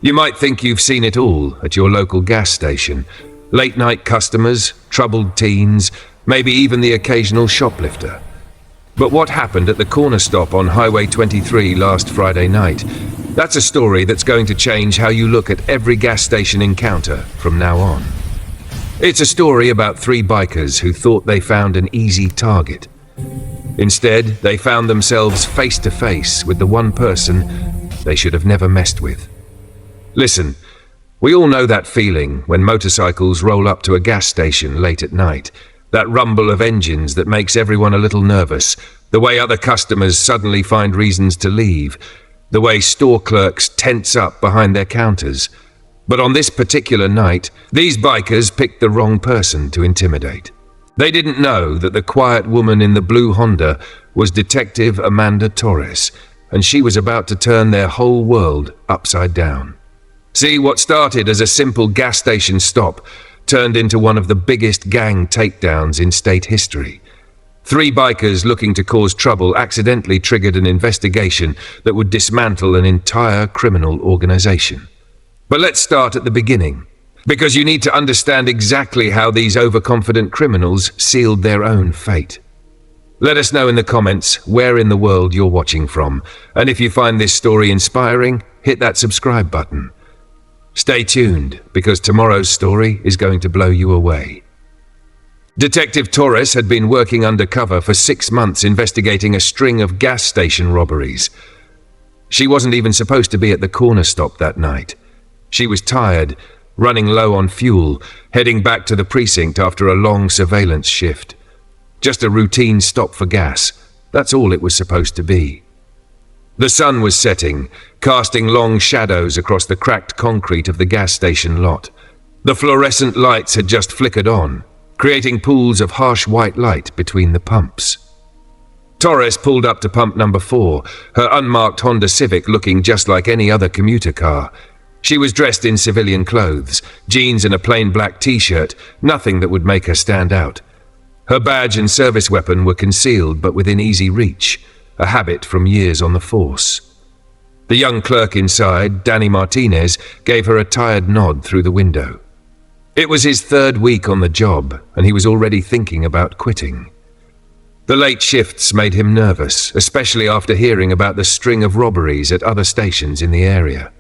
You might think you've seen it all at your local gas station. Late-night customers, troubled teens, maybe even the occasional shoplifter. But what happened at the corner stop on Highway 23 last Friday night? That's a story that's going to change how you look at every gas station encounter from now on. It's a story about three bikers who thought they found an easy target. Instead, they found themselves face to face with the one person they should have never messed with. Listen, we all know that feeling when motorcycles roll up to a gas station late at night. That rumble of engines that makes everyone a little nervous. The way other customers suddenly find reasons to leave. The way store clerks tense up behind their counters. But on this particular night, these bikers picked the wrong person to intimidate. They didn't know that the quiet woman in the blue Honda was Detective Amanda Torres, and she was about to turn their whole world upside down. See, what started as a simple gas station stop turned into one of the biggest gang takedowns in state history. Three bikers looking to cause trouble accidentally triggered an investigation that would dismantle an entire criminal organization. But let's start at the beginning, because you need to understand exactly how these overconfident criminals sealed their own fate. Let us know in the comments where in the world you're watching from, and if you find this story inspiring, hit that subscribe button. Stay tuned, because tomorrow's story is going to blow you away. Detective Torres had been working undercover for 6 months investigating a string of gas station robberies. She wasn't even supposed to be at the corner stop that night. She was tired, running low on fuel, heading back to the precinct after a long surveillance shift. Just a routine stop for gas. That's all it was supposed to be. The sun was setting, casting long shadows across the cracked concrete of the gas station lot. The fluorescent lights had just flickered on, creating pools of harsh white light between the pumps. Torres pulled up to pump number 4, her unmarked Honda Civic looking just like any other commuter car. She was dressed in civilian clothes, jeans and a plain black t-shirt, nothing that would make her stand out. Her badge and service weapon were concealed but within easy reach, a habit from years on the force. The young clerk inside, Danny Martinez, gave her a tired nod through the window. It was his 3rd week on the job, and he was already thinking about quitting. The late shifts made him nervous, especially after hearing about the string of robberies at other stations in the area.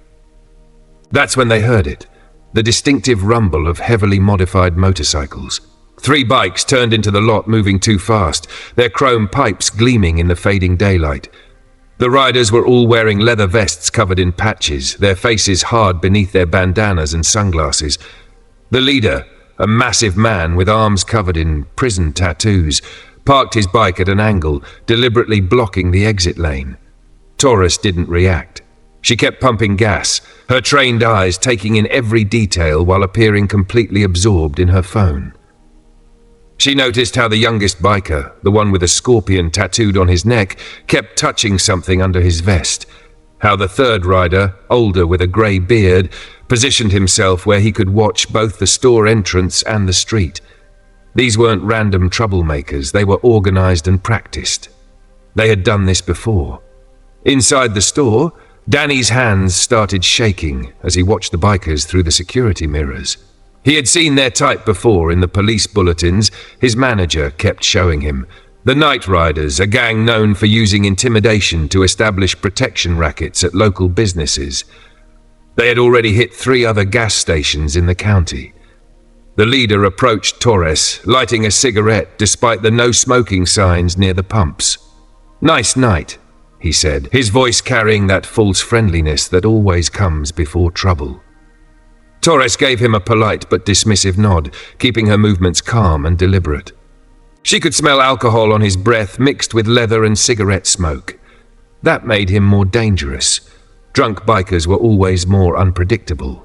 That's when they heard it, the distinctive rumble of heavily modified motorcycles. 3 bikes turned into the lot moving too fast, their chrome pipes gleaming in the fading daylight. The riders were all wearing leather vests covered in patches, their faces hard beneath their bandanas and sunglasses. The leader, a massive man with arms covered in prison tattoos, parked his bike at an angle, deliberately blocking the exit lane. Torres didn't react. She kept pumping gas, her trained eyes taking in every detail while appearing completely absorbed in her phone. She noticed how the youngest biker, the one with a scorpion tattooed on his neck, kept touching something under his vest. How the 3rd rider, older with a grey beard, positioned himself where he could watch both the store entrance and the street. These weren't random troublemakers, they were organized and practiced. They had done this before. Inside the store, Danny's hands started shaking as he watched the bikers through the security mirrors. He had seen their type before in the police bulletins his manager kept showing him. The Night Riders, a gang known for using intimidation to establish protection rackets at local businesses. They had already hit 3 other gas stations in the county. The leader approached Torres, lighting a cigarette despite the no smoking signs near the pumps. "Nice night," he said, his voice carrying that false friendliness that always comes before trouble. Torres gave him a polite but dismissive nod, keeping her movements calm and deliberate. She could smell alcohol on his breath mixed with leather and cigarette smoke. That made him more dangerous. Drunk bikers were always more unpredictable.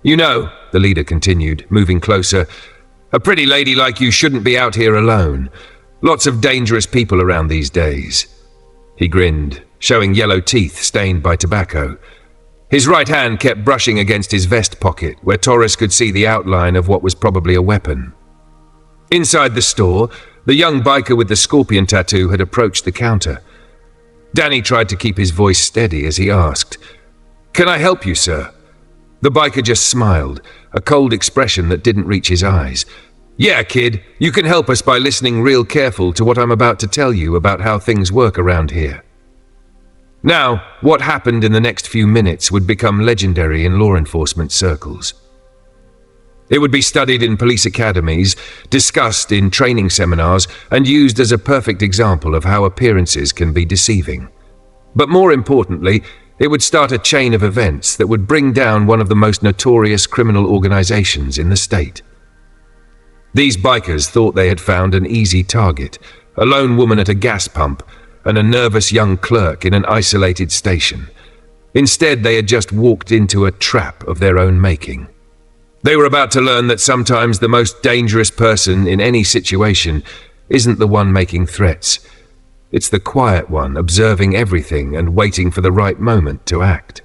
"You know," the leader continued, moving closer, "a pretty lady like you shouldn't be out here alone. Lots of dangerous people around these days." He grinned, showing yellow teeth stained by tobacco. His right hand kept brushing against his vest pocket, where Torres could see the outline of what was probably a weapon. Inside the store, the young biker with the scorpion tattoo had approached the counter. Danny tried to keep his voice steady as he asked, "Can I help you, sir?" The biker just smiled, a cold expression that didn't reach his eyes. "Yeah, kid, you can help us by listening real careful to what I'm about to tell you about how things work around here." Now, what happened in the next few minutes would become legendary in law enforcement circles. It would be studied in police academies, discussed in training seminars, and used as a perfect example of how appearances can be deceiving. But more importantly, it would start a chain of events that would bring down one of the most notorious criminal organizations in the state. These bikers thought they had found an easy target, a lone woman at a gas pump, and a nervous young clerk in an isolated station. Instead, they had just walked into a trap of their own making. They were about to learn that sometimes the most dangerous person in any situation isn't the one making threats. It's the quiet one, observing everything and waiting for the right moment to act.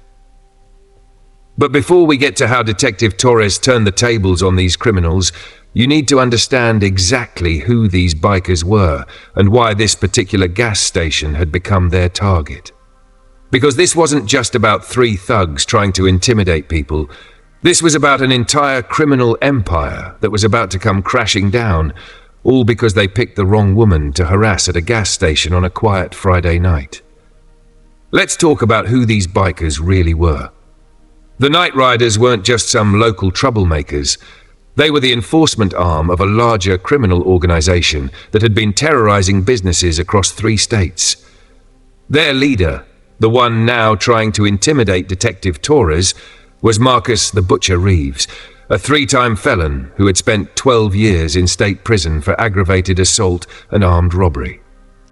But before we get to how Detective Torres turned the tables on these criminals, you need to understand exactly who these bikers were and why this particular gas station had become their target. Because this wasn't just about three thugs trying to intimidate people. This was about an entire criminal empire that was about to come crashing down, all because they picked the wrong woman to harass at a gas station on a quiet Friday night. Let's talk about who these bikers really were. The Night Riders weren't just some local troublemakers. They were the enforcement arm of a larger criminal organization that had been terrorizing businesses across 3 states. Their leader, the one now trying to intimidate Detective Torres, was Marcus the Butcher Reeves, a 3-time felon who had spent 12 years in state prison for aggravated assault and armed robbery.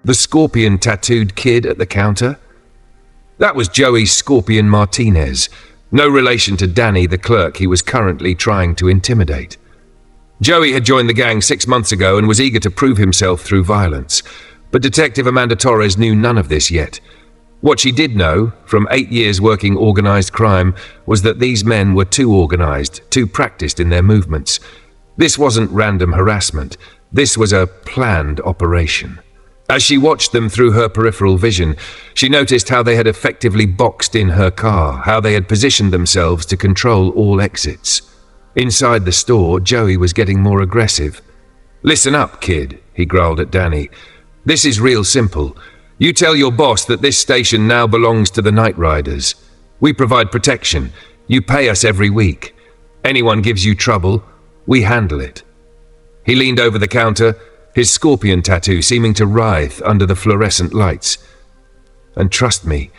The scorpion-tattooed kid at the counter? That was Joey Scorpion Martinez, no relation to Danny the clerk he was currently trying to intimidate. Joey had joined the gang 6 months ago and was eager to prove himself through violence, but Detective Amanda Torres knew none of this yet. What she did know, from 8 years working organized crime, was that these men were too organized, too practiced in their movements. This wasn't random harassment. This was a planned operation. As she watched them through her peripheral vision, she noticed how they had effectively boxed in her car, how they had positioned themselves to control all exits. Inside the store, Joey was getting more aggressive. "Listen up, kid," he growled at Danny. "This is real simple. You tell your boss that this station now belongs to the Night Riders. We provide protection. You pay us every week. Anyone gives you trouble, we handle it." He leaned over the counter, his scorpion tattoo seeming to writhe under the fluorescent lights. "And trust me,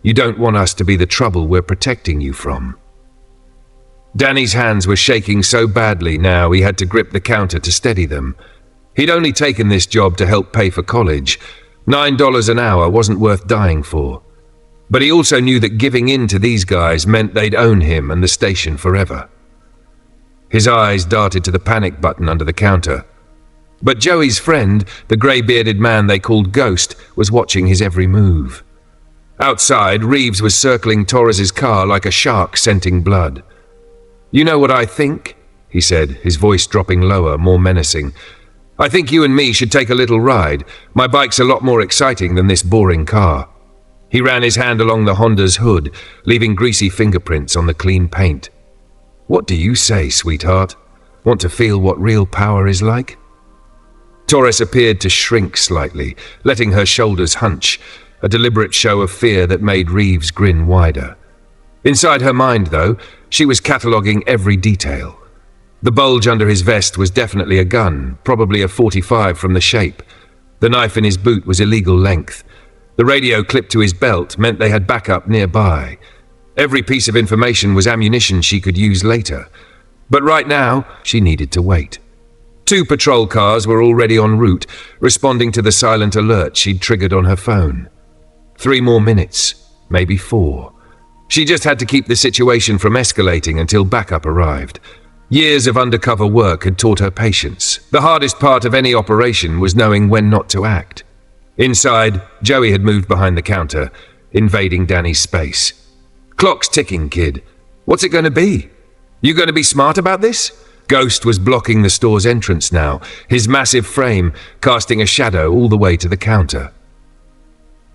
you don't want us to be the trouble we're protecting you from." Danny's hands were shaking so badly now he had to grip the counter to steady them. He'd only taken this job to help pay for college. $9 an hour wasn't worth dying for. But he also knew that giving in to these guys meant they'd own him and the station forever. His eyes darted to the panic button under the counter. But Joey's friend, the grey-bearded man they called Ghost, was watching his every move. Outside, Reeves was circling Torres's car like a shark scenting blood. "You know what I think?" he said, his voice dropping lower, more menacing. "I think you and me should take a little ride. My bike's a lot more exciting than this boring car." He ran his hand along the Honda's hood, leaving greasy fingerprints on the clean paint. "What do you say, sweetheart? Want to feel what real power is like?" Torres appeared to shrink slightly, letting her shoulders hunch, a deliberate show of fear that made Reeves grin wider. Inside her mind, though, she was cataloguing every detail. The bulge under his vest was definitely a gun, probably a .45 from the shape. The knife in his boot was illegal length. The radio clipped to his belt meant they had backup nearby. Every piece of information was ammunition she could use later. But right now, she needed to wait. 2 patrol cars were already en route, responding to the silent alert she'd triggered on her phone. 3 more minutes, maybe 4. She just had to keep the situation from escalating until backup arrived. Years of undercover work had taught her patience. The hardest part of any operation was knowing when not to act. Inside, Joey had moved behind the counter, invading Danny's space. "Clock's ticking, kid. What's it going to be? You going to be smart about this?" Ghost was blocking the store's entrance now, his massive frame casting a shadow all the way to the counter.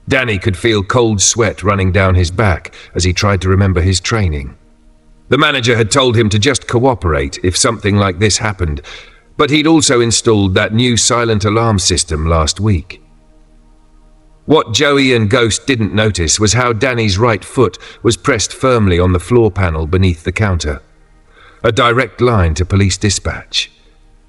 Danny could feel cold sweat running down his back as he tried to remember his training. The manager had told him to just cooperate if something like this happened, but he'd also installed that new silent alarm system last week. What Joey and Ghost didn't notice was how Danny's right foot was pressed firmly on the floor panel beneath the counter, a direct line to police dispatch.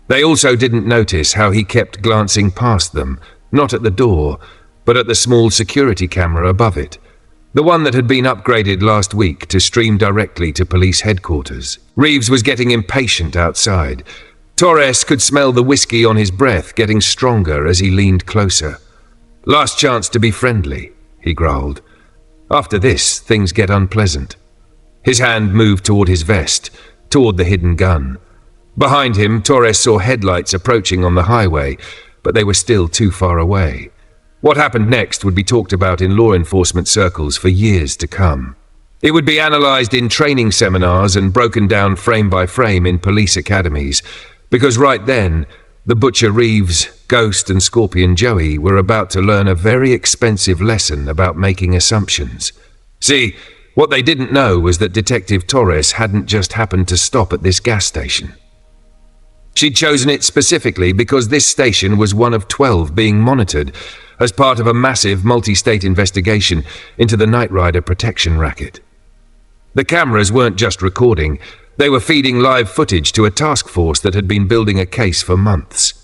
They also didn't notice how he kept glancing past them, not at the door, but at the small security camera above it, the one that had been upgraded last week to stream directly to police headquarters. Reeves was getting impatient outside. Torres could smell the whiskey on his breath getting stronger as he leaned closer. "Last chance to be friendly," he growled. "After this, things get unpleasant." His hand moved toward his vest, toward the hidden gun. Behind him, Torres saw headlights approaching on the highway, but they were still too far away. What happened next would be talked about in law enforcement circles for years to come. It would be analyzed in training seminars and broken down frame by frame in police academies, because right then, the Butcher Reeves, Ghost and Scorpion Joey were about to learn a very expensive lesson about making assumptions. See, what they didn't know was that Detective Torres hadn't just happened to stop at this gas station. She'd chosen it specifically because this station was one of 12 being monitored as part of a massive multi-state investigation into the Knight Rider protection racket. The cameras weren't just recording, they were feeding live footage to a task force that had been building a case for months.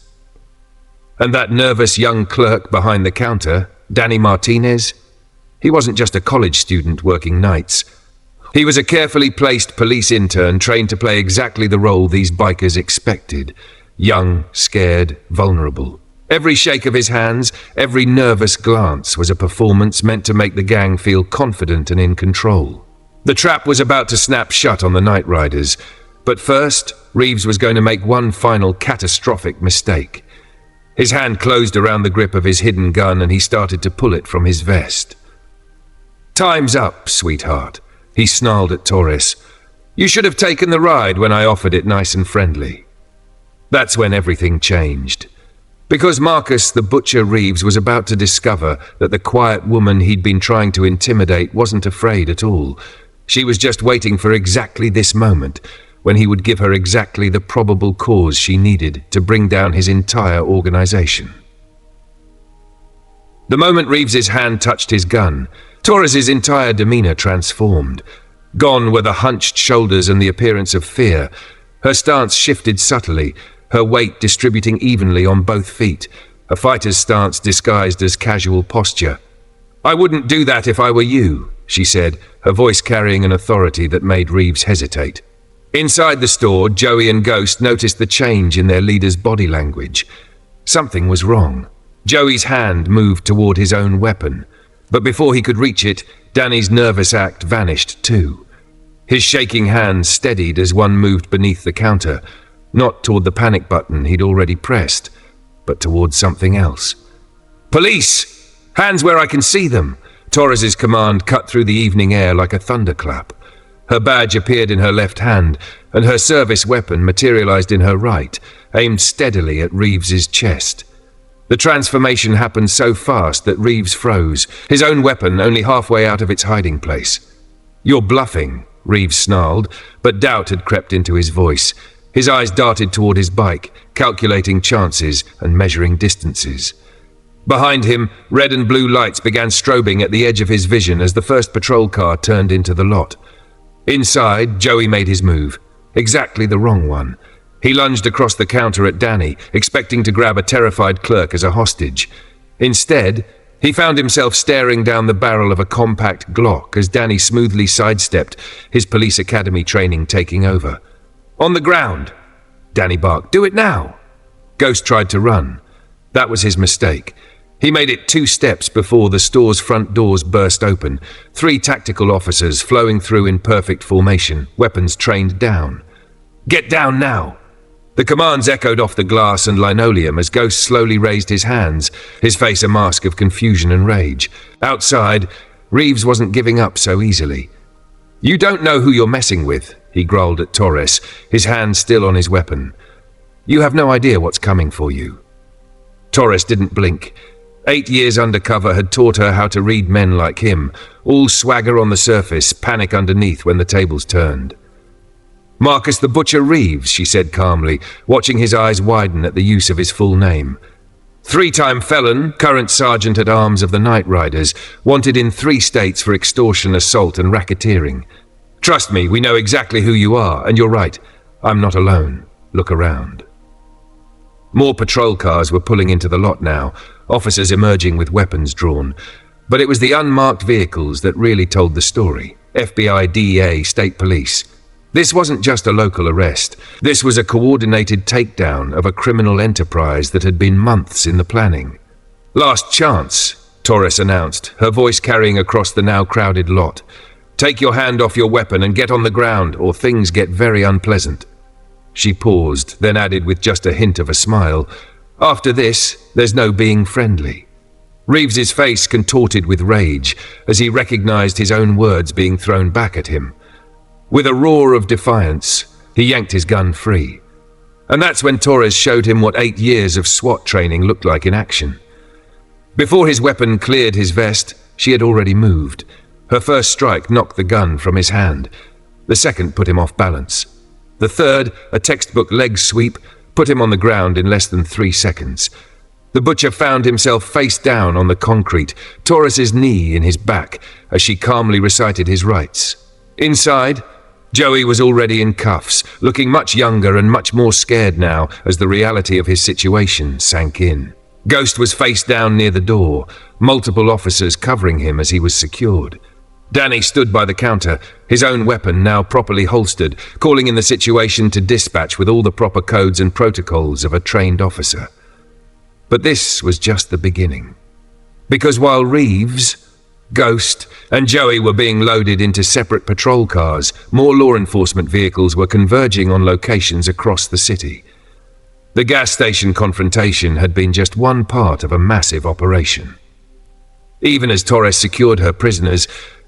And that nervous young clerk behind the counter, Danny Martinez, he wasn't just a college student working nights. He was a carefully placed police intern trained to play exactly the role these bikers expected. Young, scared, vulnerable. Every shake of his hands, every nervous glance was a performance meant to make the gang feel confident and in control. The trap was about to snap shut on the Knight Riders, but first, Reeves was going to make one final catastrophic mistake. His hand closed around the grip of his hidden gun and he started to pull it from his vest. "Time's up, sweetheart," he snarled at Torres. "You should have taken the ride when I offered it nice and friendly." That's when everything changed. Because Marcus the Butcher Reeves was about to discover that the quiet woman he'd been trying to intimidate wasn't afraid at all. She was just waiting for exactly this moment, when he would give her exactly the probable cause she needed to bring down his entire organization. The moment Reeves's hand touched his gun, Torres's entire demeanor transformed. Gone were the hunched shoulders and the appearance of fear. Her stance shifted subtly, her weight distributing evenly on both feet, a fighter's stance disguised as casual posture. "I wouldn't do that if I were you," she said, her voice carrying an authority that made Reeves hesitate. Inside the store, Joey and Ghost noticed the change in their leader's body language. Something was wrong. Joey's hand moved toward his own weapon, but before he could reach it, Danny's nervous act vanished too. His shaking hand steadied as one moved beneath the counter, not toward the panic button he'd already pressed, but toward something else. "Police! Hands where I can see them!" Torres's command cut through the evening air like a thunderclap. Her badge appeared in her left hand, and her service weapon materialized in her right, aimed steadily at Reeves's chest. The transformation happened so fast that Reeves froze, his own weapon only halfway out of its hiding place. "You're bluffing," Reeves snarled, but doubt had crept into his voice. His eyes darted toward his bike, calculating chances and measuring distances. Behind him, red and blue lights began strobing at the edge of his vision as the first patrol car turned into the lot. Inside, Joey made his move. Exactly the wrong one. He lunged across the counter at Danny, expecting to grab a terrified clerk as a hostage. Instead, he found himself staring down the barrel of a compact Glock as Danny smoothly sidestepped, his police academy training taking over. "On the ground!" Danny barked. "Do it now!" Ghost tried to run. That was his mistake. He made it 2 steps before the store's front doors burst open, 3 tactical officers flowing through in perfect formation, weapons trained down. "Get down now!" The commands echoed off the glass and linoleum as Ghost slowly raised his hands, his face a mask of confusion and rage. Outside, Reeves wasn't giving up so easily. "You don't know who you're messing with," he growled at Torres, his hand still on his weapon. "You have no idea what's coming for you." Torres didn't blink. 8 years undercover had taught her how to read men like him, all swagger on the surface, panic underneath when the tables turned. "Marcus the Butcher Reeves," she said calmly, watching his eyes widen at the use of his full name. "Three-time felon, current sergeant-at-arms of the Night Riders, wanted in 3 states for extortion, assault and racketeering. Trust me, we know exactly who you are, and you're right, I'm not alone. Look around." More patrol cars were pulling into the lot now, officers emerging with weapons drawn. But it was the unmarked vehicles that really told the story. FBI, DEA, state police. This wasn't just a local arrest. This was a coordinated takedown of a criminal enterprise that had been months in the planning. "Last chance," Torres announced, her voice carrying across the now crowded lot. "Take your hand off your weapon and get on the ground, or things get very unpleasant." She paused, then added with just a hint of a smile, "After this, there's no being friendly." Reeves's face contorted with rage as he recognized his own words being thrown back at him. With a roar of defiance, he yanked his gun free. And that's when Torres showed him what 8 years of SWAT training looked like in action. Before his weapon cleared his vest, she had already moved. Her first strike knocked the gun from his hand. The second put him off balance. The third, a textbook leg sweep, put him on the ground in less than 3 seconds. The butcher found himself face down on the concrete, Torres's knee in his back, as she calmly recited his rights. Inside, Joey was already in cuffs, looking much younger and much more scared now as the reality of his situation sank in. Ghost was face down near the door, multiple officers covering him as he was secured. Danny stood by the counter, his own weapon now properly holstered, calling in the situation to dispatch with all the proper codes and protocols of a trained officer. But this was just the beginning. Because while Reeves, Ghost, and Joey were being loaded into separate patrol cars, more law enforcement vehicles were converging on locations across the city. The gas station confrontation had been just one part of a massive operation. Even as Torres secured her prisoners,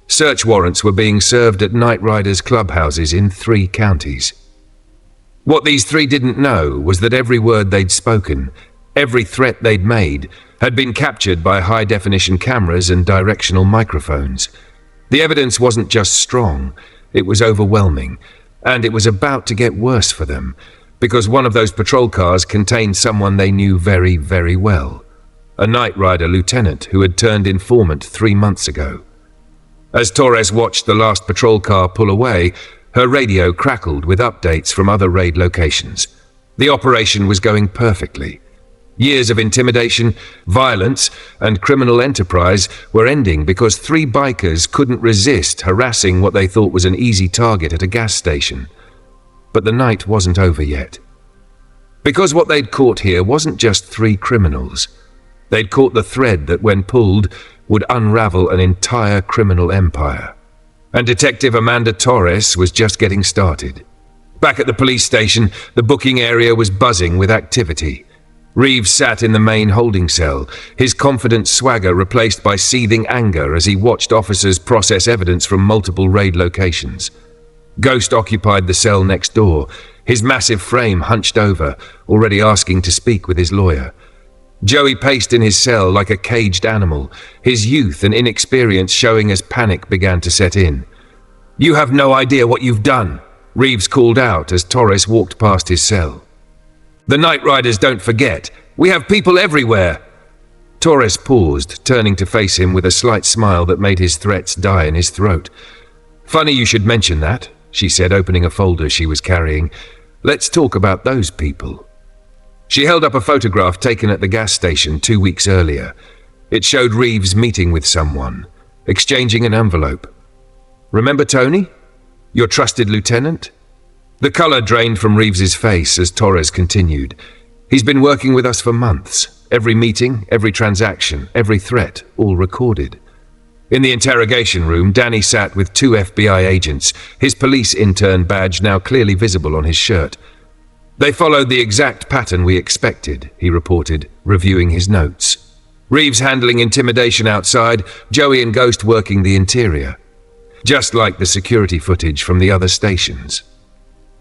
search warrants were being served at Night Riders clubhouses in 3 counties. What these 3 didn't know was that every word they'd spoken, every threat they'd made, had been captured by high-definition cameras and directional microphones. The evidence wasn't just strong, it was overwhelming, and it was about to get worse for them, because one of those patrol cars contained someone they knew very, very well. A Night Rider lieutenant who had turned informant 3 months ago. As Torres watched the last patrol car pull away, her radio crackled with updates from other raid locations. The operation was going perfectly. Years of intimidation, violence, and criminal enterprise were ending because 3 bikers couldn't resist harassing what they thought was an easy target at a gas station. But the night wasn't over yet. Because what they'd caught here wasn't just 3 criminals. They'd caught the thread that, when pulled, would unravel an entire criminal empire. And Detective Amanda Torres was just getting started. Back at the police station, the booking area was buzzing with activity. Reeves sat in the main holding cell, his confident swagger replaced by seething anger as he watched officers process evidence from multiple raid locations. Ghost occupied the cell next door, his massive frame hunched over, already asking to speak with his lawyer. Joey paced in his cell like a caged animal, his youth and inexperience showing as panic began to set in. "You have no idea what you've done," Reeves called out as Torres walked past his cell. "The Night Riders don't forget. We have people everywhere." Torres paused, turning to face him with a slight smile that made his threats die in his throat. "Funny you should mention that," she said, opening a folder she was carrying. "Let's talk about those people." She held up a photograph taken at the gas station 2 weeks earlier. It showed Reeves meeting with someone, exchanging an envelope. "Remember Tony? Your trusted lieutenant?" The color drained from Reeves's face as Torres continued. "He's been working with us for months. Every meeting, every transaction, every threat, all recorded." In the interrogation room, Danny sat with 2 FBI agents, his police intern badge now clearly visible on his shirt. "They followed the exact pattern we expected," he reported, reviewing his notes. Reeves handling intimidation outside, Joey and Ghost working the interior. Just like the security footage from the other stations.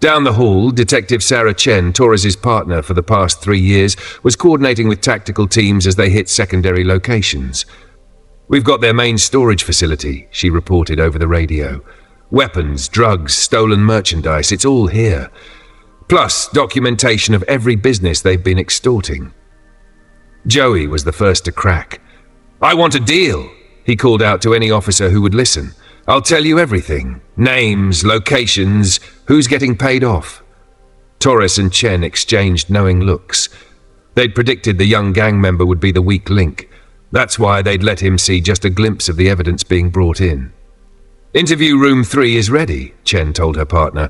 Down the hall, Detective Sarah Chen, Torres's partner for the past 3 years, was coordinating with tactical teams as they hit secondary locations. "We've got their main storage facility," she reported over the radio. "Weapons, drugs, stolen merchandise, it's all here. Plus, documentation of every business they've been extorting." Joey was the first to crack. "I want a deal," he called out to any officer who would listen. "I'll tell you everything. Names, locations, who's getting paid off." Torres and Chen exchanged knowing looks. They'd predicted the young gang member would be the weak link. That's why they'd let him see just a glimpse of the evidence being brought in. "Interview room 3 is ready," Chen told her partner.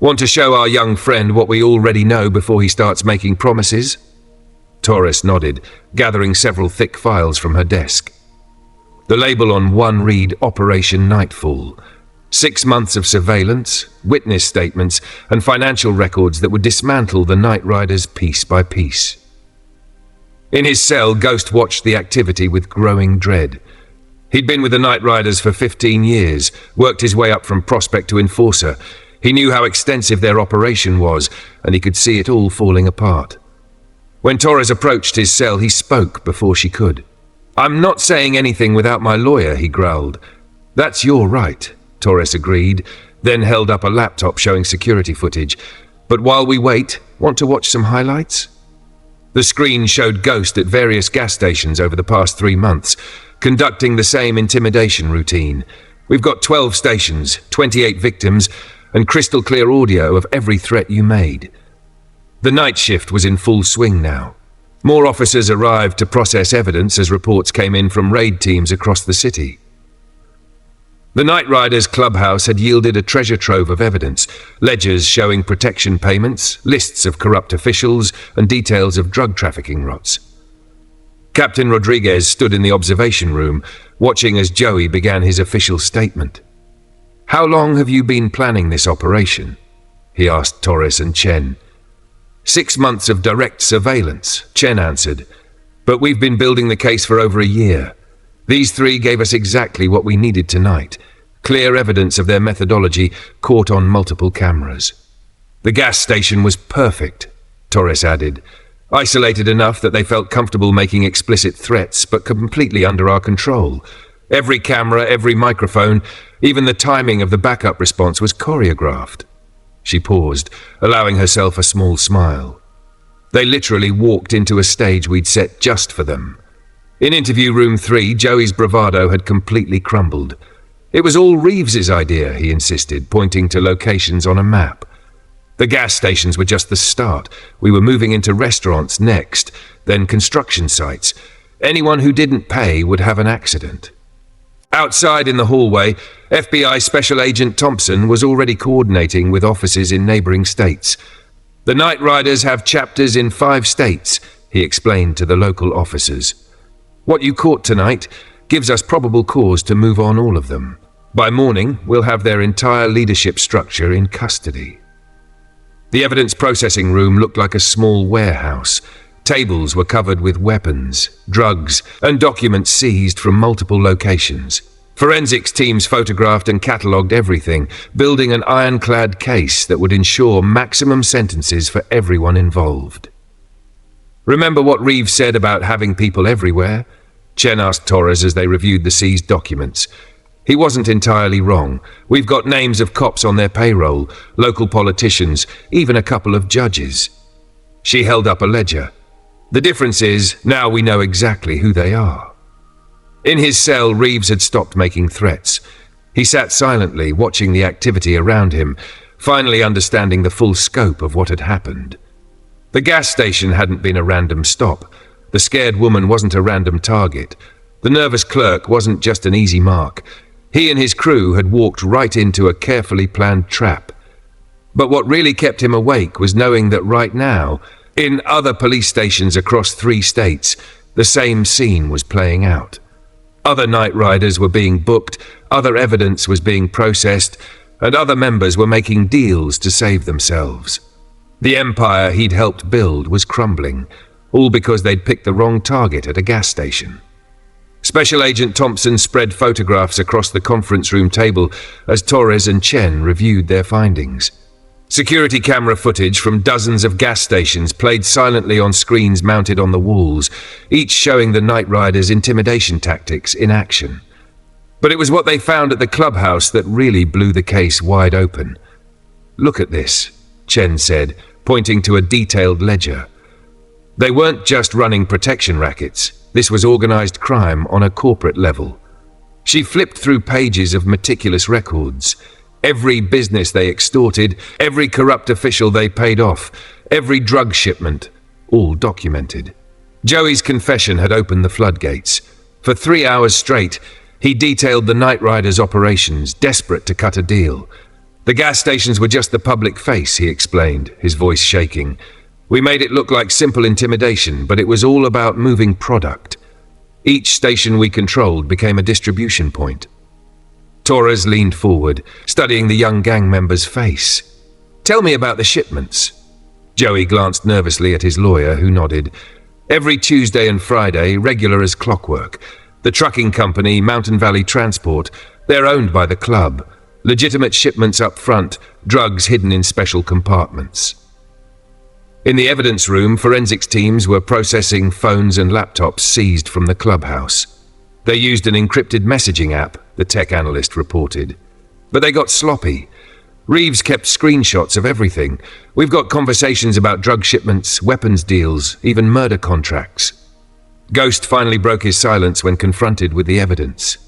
"Want to show our young friend what we already know before he starts making promises?" Torres nodded, gathering several thick files from her desk. The label on one read Operation Nightfall. 6 months of surveillance, witness statements, and financial records that would dismantle the Night Riders piece by piece. In his cell, Ghost watched the activity with growing dread. He'd been with the Night Riders for 15 years, worked his way up from prospect to enforcer. He knew how extensive their operation was, and he could see it all falling apart. When Torres approached his cell, he spoke before she could. "I'm not saying anything without my lawyer," he growled. "That's your right," Torres agreed, then held up a laptop showing security footage. "But while we wait, want to watch some highlights?" The screen showed Ghost at various gas stations over the past 3 months, conducting the same intimidation routine. "We've got 12 stations, 28 victims, and crystal clear audio of every threat you made." The night shift was in full swing now. More officers arrived to process evidence as reports came in from raid teams across the city. The Night Riders clubhouse had yielded a treasure trove of evidence, ledgers showing protection payments, lists of corrupt officials, and details of drug trafficking routes. Captain Rodriguez stood in the observation room, watching as Joey began his official statement. "How long have you been planning this operation?" he asked Torres and Chen. 6 months of direct surveillance, Chen answered. "But we've been building the case for over a year. These 3 gave us exactly what we needed tonight. Clear evidence of their methodology caught on multiple cameras." "The gas station was perfect," Torres added. "Isolated enough that they felt comfortable making explicit threats, but completely under our control. Every camera, every microphone, even the timing of the backup response was choreographed." She paused, allowing herself a small smile. "They literally walked into a stage we'd set just for them." In interview room 3, Joey's bravado had completely crumbled. "It was all Reeves's idea," he insisted, pointing to locations on a map. "The gas stations were just the start. We were moving into restaurants next, then construction sites. Anyone who didn't pay would have an accident." Outside in the hallway, FBI Special Agent Thompson was already coordinating with offices in neighboring states. "The Night Riders have chapters in 5 states, he explained to the local officers. "What you caught tonight gives us probable cause to move on all of them. By morning, we'll have their entire leadership structure in custody." The evidence processing room looked like a small warehouse. Tables were covered with weapons, drugs, and documents seized from multiple locations. Forensics teams photographed and catalogued everything, building an ironclad case that would ensure maximum sentences for everyone involved. "Remember what Reeves said about having people everywhere?" Chen asked Torres as they reviewed the seized documents. "He wasn't entirely wrong. We've got names of cops on their payroll, local politicians, even a couple of judges." She held up a ledger. "The difference is, now we know exactly who they are." In his cell, Reeves had stopped making threats. He sat silently, watching the activity around him, finally understanding the full scope of what had happened. The gas station hadn't been a random stop. The scared woman wasn't a random target. The nervous clerk wasn't just an easy mark. He and his crew had walked right into a carefully planned trap. But what really kept him awake was knowing that right now, in other police stations across 3 states, the same scene was playing out. Other Night Riders were being booked, other evidence was being processed, and other members were making deals to save themselves. The empire he'd helped build was crumbling, all because they'd picked the wrong target at a gas station. Special Agent Thompson spread photographs across the conference room table as Torres and Chen reviewed their findings. Security camera footage from dozens of gas stations played silently on screens mounted on the walls, each showing the night riders' intimidation tactics in action. But it was what they found at the clubhouse that really blew the case wide open. "Look at this," Chen said, pointing to a detailed ledger. They weren't just running protection rackets. This was organized crime on a corporate level. She flipped through pages of meticulous records. Every business they extorted, every corrupt official they paid off, every drug shipment, all documented. Joey's confession had opened the floodgates. For 3 hours straight, he detailed the night riders' operations, desperate to cut a deal. "The gas stations were just the public face," he explained, his voice shaking. "We made it look like simple intimidation, but it was all about moving product. Each station we controlled became a distribution point." Torres leaned forward, studying the young gang member's face. "Tell me about the shipments." Joey glanced nervously at his lawyer, who nodded. "Every Tuesday and Friday, regular as clockwork. The trucking company, Mountain Valley Transport, they're owned by the club. Legitimate shipments up front, drugs hidden in special compartments." In the evidence room, forensics teams were processing phones and laptops seized from the clubhouse. They used an encrypted messaging app, the tech analyst reported. But they got sloppy. Reeves kept screenshots of everything. "We've got conversations about drug shipments, weapons deals, even murder contracts." Ghost finally broke his silence when confronted with the evidence.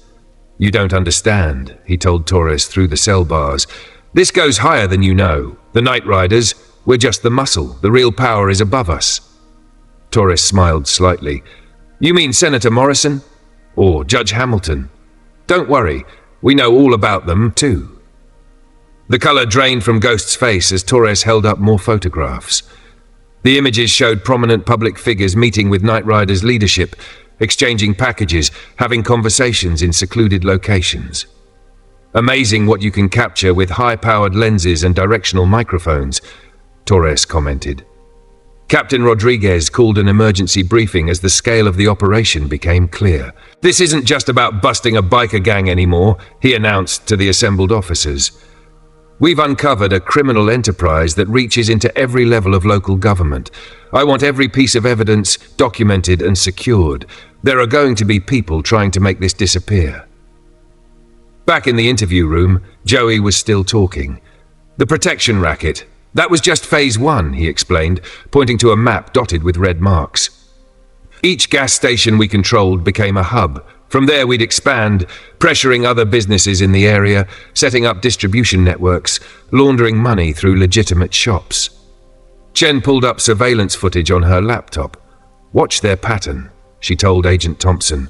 "You don't understand," he told Torres through the cell bars. "This goes higher than you know. The Night Riders, we're just the muscle. The real power is above us." Torres smiled slightly. "You mean Senator Morrison? Or Judge Hamilton? Don't worry, we know all about them, too." The color drained from Ghost's face as Torres held up more photographs. The images showed prominent public figures meeting with Night Riders' leadership, exchanging packages, having conversations in secluded locations. "Amazing what you can capture with high-powered lenses and directional microphones," Torres commented. Captain Rodriguez called an emergency briefing as the scale of the operation became clear. "This isn't just about busting a biker gang anymore," he announced to the assembled officers. "We've uncovered a criminal enterprise that reaches into every level of local government. I want every piece of evidence documented and secured. There are going to be people trying to make this disappear." Back in the interview room, Joey was still talking. "The protection racket. That was just phase 1, he explained, pointing to a map dotted with red marks. Each gas station we controlled became a hub. From there we'd expand, pressuring other businesses in the area, setting up distribution networks, laundering money through legitimate shops. Chen pulled up surveillance footage on her laptop. "Watch their pattern," she told Agent Thompson.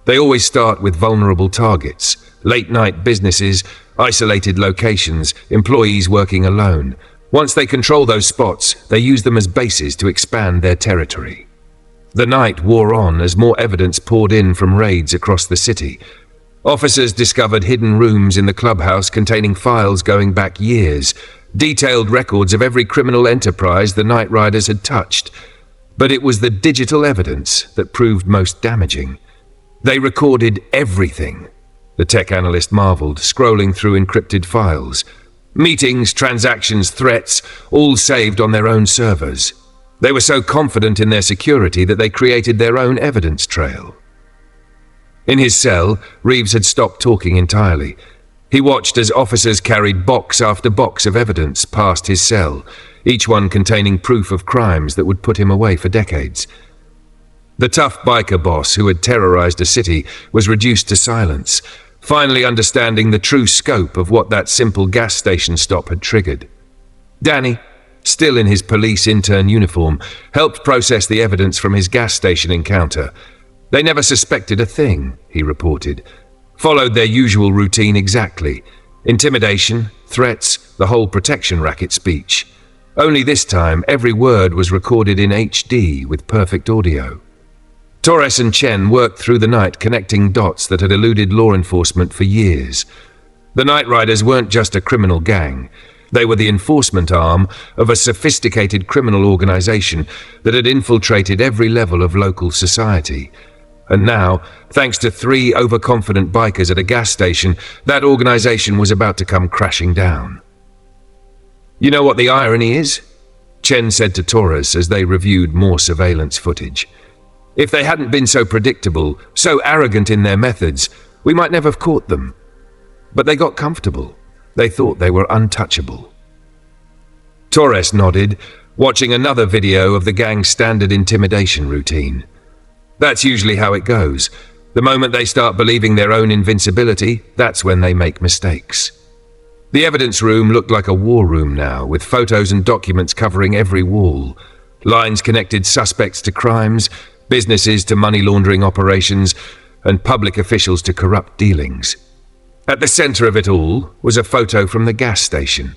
"They always start with vulnerable targets, late-night businesses, isolated locations, employees working alone. Once they control those spots, they use them as bases to expand their territory." The night wore on as more evidence poured in from raids across the city. Officers discovered hidden rooms in the clubhouse containing files going back years, detailed records of every criminal enterprise the Night Riders had touched. But it was the digital evidence that proved most damaging. They recorded everything, the tech analyst marveled, scrolling through encrypted files. Meetings, transactions, threats, all saved on their own servers. They were so confident in their security that they created their own evidence trail. In his cell, Reeves had stopped talking entirely. He watched as officers carried box after box of evidence past his cell, each one containing proof of crimes that would put him away for decades. The tough biker boss who had terrorized a city was reduced to silence, finally understanding the true scope of what that simple gas station stop had triggered. Danny, still in his police intern uniform, helped process the evidence from his gas station encounter. "They never suspected a thing," he reported. "Followed their usual routine exactly. Intimidation, threats, the whole protection racket speech. Only this time, every word was recorded in HD with perfect audio." Torres and Chen worked through the night connecting dots that had eluded law enforcement for years. The Night Riders weren't just a criminal gang. They were the enforcement arm of a sophisticated criminal organization that had infiltrated every level of local society. And now, thanks to 3 overconfident bikers at a gas station, that organization was about to come crashing down. You know what the irony is? Chen said to Torres as they reviewed more surveillance footage. If they hadn't been so predictable, so arrogant in their methods, we might never have caught them. But they got comfortable. They thought they were untouchable. Torres nodded, watching another video of the gang's standard intimidation routine. That's usually how it goes. The moment they start believing their own invincibility, that's when they make mistakes. The evidence room looked like a war room now, with photos and documents covering every wall. Lines connected suspects to crimes, businesses to money laundering operations, and public officials to corrupt dealings. At the center of it all was a photo from the gas station.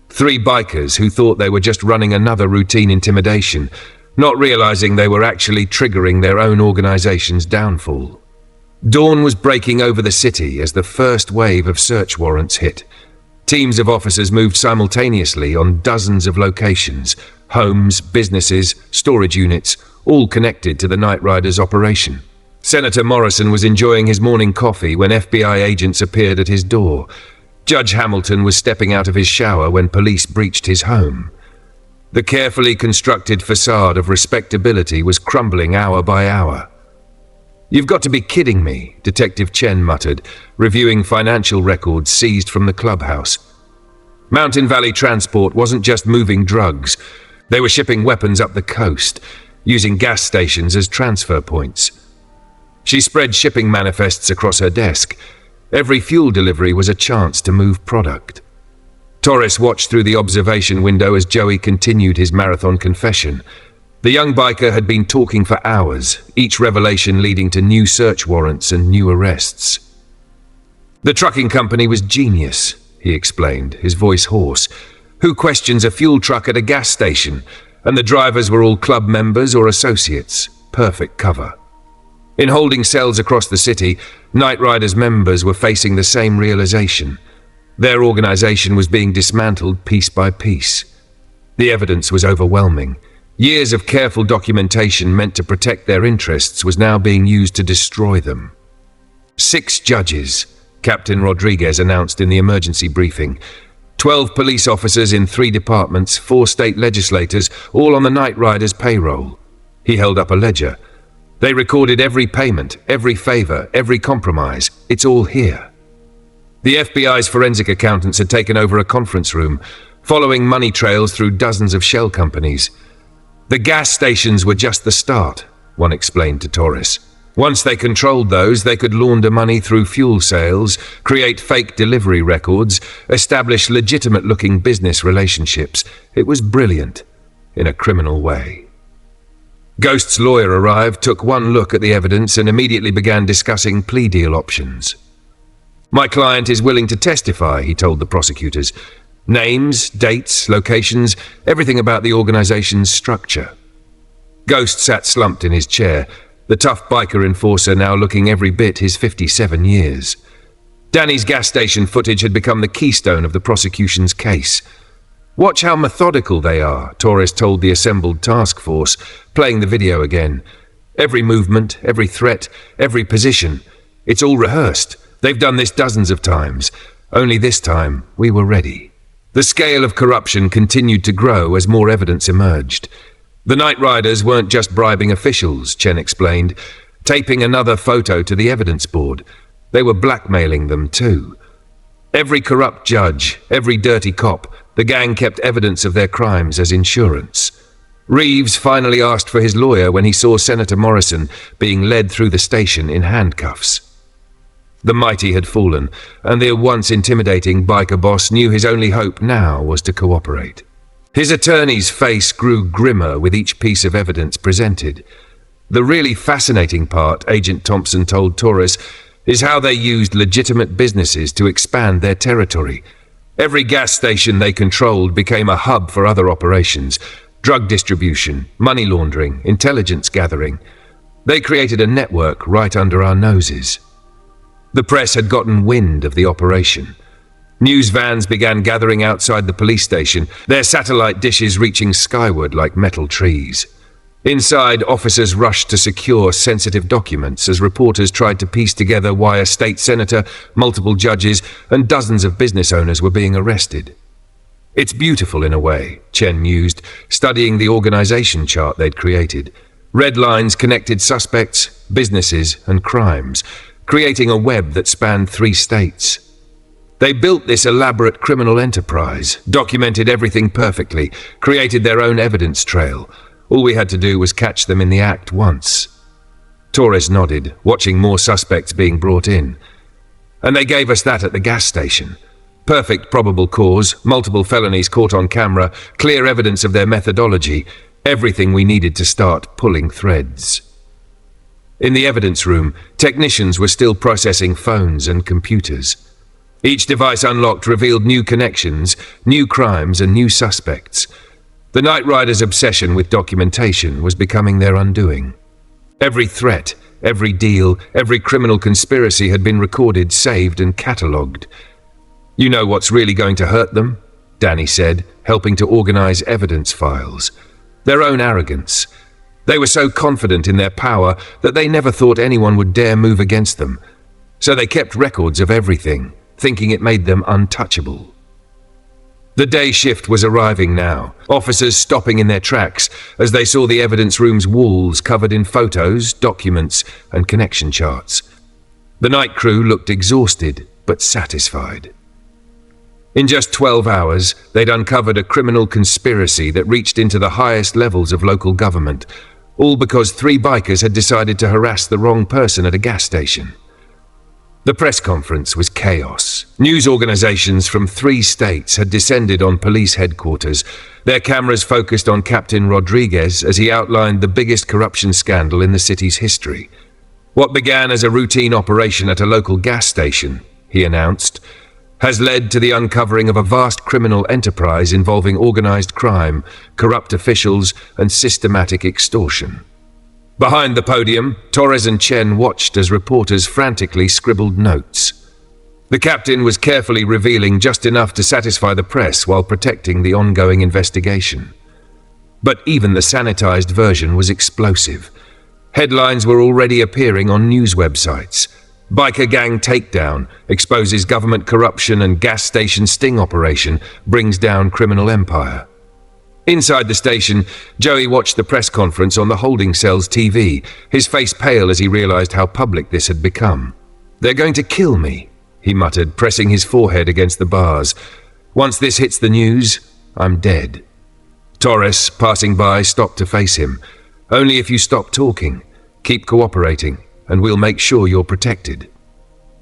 3 bikers who thought they were just running another routine intimidation, not realizing they were actually triggering their own organization's downfall. Dawn was breaking over the city as the first wave of search warrants hit. Teams of officers moved simultaneously on dozens of locations, homes, businesses, storage units, all connected to the Night Riders' operation. Senator Morrison was enjoying his morning coffee when FBI agents appeared at his door. Judge Hamilton was stepping out of his shower when police breached his home. The carefully constructed facade of respectability was crumbling hour by hour. "You've got to be kidding me," Detective Chen muttered, reviewing financial records seized from the clubhouse. Mountain Valley Transport wasn't just moving drugs. They were shipping weapons up the coast, using gas stations as transfer points. She spread shipping manifests across her desk. Every fuel delivery was a chance to move product. Torres watched through the observation window as Joey continued his marathon confession. The young biker had been talking for hours, each revelation leading to new search warrants and new arrests. "The trucking company was genius," he explained, his voice hoarse. "Who questions a fuel truck at a gas station? And the drivers were all club members or associates. Perfect cover." In holding cells across the city, Night Riders members were facing the same realization. Their organization was being dismantled piece by piece. The evidence was overwhelming. Years of careful documentation meant to protect their interests was now being used to destroy them. 6 judges, Captain Rodriguez announced in the emergency briefing. 12 police officers in 3 departments, 4 state legislators, all on the Night Riders' payroll. He held up a ledger. They recorded every payment, every favor, every compromise. It's all here. The FBI's forensic accountants had taken over a conference room, following money trails through dozens of shell companies. "The gas stations were just the start," one explained to Torres. "Once they controlled those, they could launder money through fuel sales, create fake delivery records, establish legitimate-looking business relationships. It was brilliant, in a criminal way." Ghost's lawyer arrived, took one look at the evidence, and immediately began discussing plea deal options. "My client is willing to testify," he told the prosecutors. "Names, dates, locations, everything about the organization's structure." Ghost sat slumped in his chair, the tough biker enforcer now looking every bit his 57 years. Danny's gas station footage had become the keystone of the prosecution's case. "Watch how methodical they are," Torres told the assembled task force, playing the video again. "Every movement, every threat, every position. It's all rehearsed. They've done this dozens of times. Only this time, we were ready." The scale of corruption continued to grow as more evidence emerged. The Night Riders weren't just bribing officials, Chen explained, taping another photo to the evidence board. They were blackmailing them too. Every corrupt judge, every dirty cop, the gang kept evidence of their crimes as insurance. Reeves finally asked for his lawyer when he saw Senator Morrison being led through the station in handcuffs. The mighty had fallen, and the once intimidating biker boss knew his only hope now was to cooperate. His attorney's face grew grimmer with each piece of evidence presented. The really fascinating part, Agent Thompson told Torres, is how they used legitimate businesses to expand their territory. Every gas station they controlled became a hub for other operations: drug distribution, money laundering, intelligence gathering. They created a network right under our noses. The press had gotten wind of the operation. News vans began gathering outside the police station, their satellite dishes reaching skyward like metal trees. Inside, officers rushed to secure sensitive documents as reporters tried to piece together why a state senator, multiple judges, and dozens of business owners were being arrested. It's beautiful in a way, Chen mused, studying the organization chart they'd created. Red lines connected suspects, businesses, and crimes, creating a web that spanned 3 states. They built this elaborate criminal enterprise, documented everything perfectly, created their own evidence trail. All we had to do was catch them in the act once. Torres nodded, watching more suspects being brought in. And they gave us that at the gas station. Perfect probable cause, multiple felonies caught on camera, clear evidence of their methodology, everything we needed to start pulling threads. In the evidence room, technicians were still processing phones and computers. Each device unlocked revealed new connections, new crimes, and new suspects. The Night Riders' obsession with documentation was becoming their undoing. Every threat, every deal, every criminal conspiracy had been recorded, saved, and catalogued. "You know what's really going to hurt them?" Danny said, helping to organize evidence files. Their own arrogance. They were so confident in their power that they never thought anyone would dare move against them. So they kept records of everything, thinking it made them untouchable. The day shift was arriving now, officers stopping in their tracks as they saw the evidence room's walls covered in photos, documents, and connection charts. The night crew looked exhausted, but satisfied. In just 12 hours, they'd uncovered a criminal conspiracy that reached into the highest levels of local government, all because 3 bikers had decided to harass the wrong person at a gas station. The press conference was chaos. News organizations from 3 states had descended on police headquarters, their cameras focused on Captain Rodriguez as he outlined the biggest corruption scandal in the city's history. What began as a routine operation at a local gas station, he announced, has led to the uncovering of a vast criminal enterprise involving organized crime, corrupt officials, and systematic extortion. Behind the podium, Torres and Chen watched as reporters frantically scribbled notes. The captain was carefully revealing just enough to satisfy the press while protecting the ongoing investigation. But even the sanitized version was explosive. Headlines were already appearing on news websites. Biker gang takedown exposes government corruption and gas station sting operation brings down criminal empire. Inside the station, Joey watched the press conference on the holding cell's TV, his face pale as he realized how public this had become. "They're going to kill me," he muttered, pressing his forehead against the bars. "Once this hits the news, I'm dead." Torres, passing by, stopped to face him. "Only if you stop talking. Keep cooperating, and we'll make sure you're protected."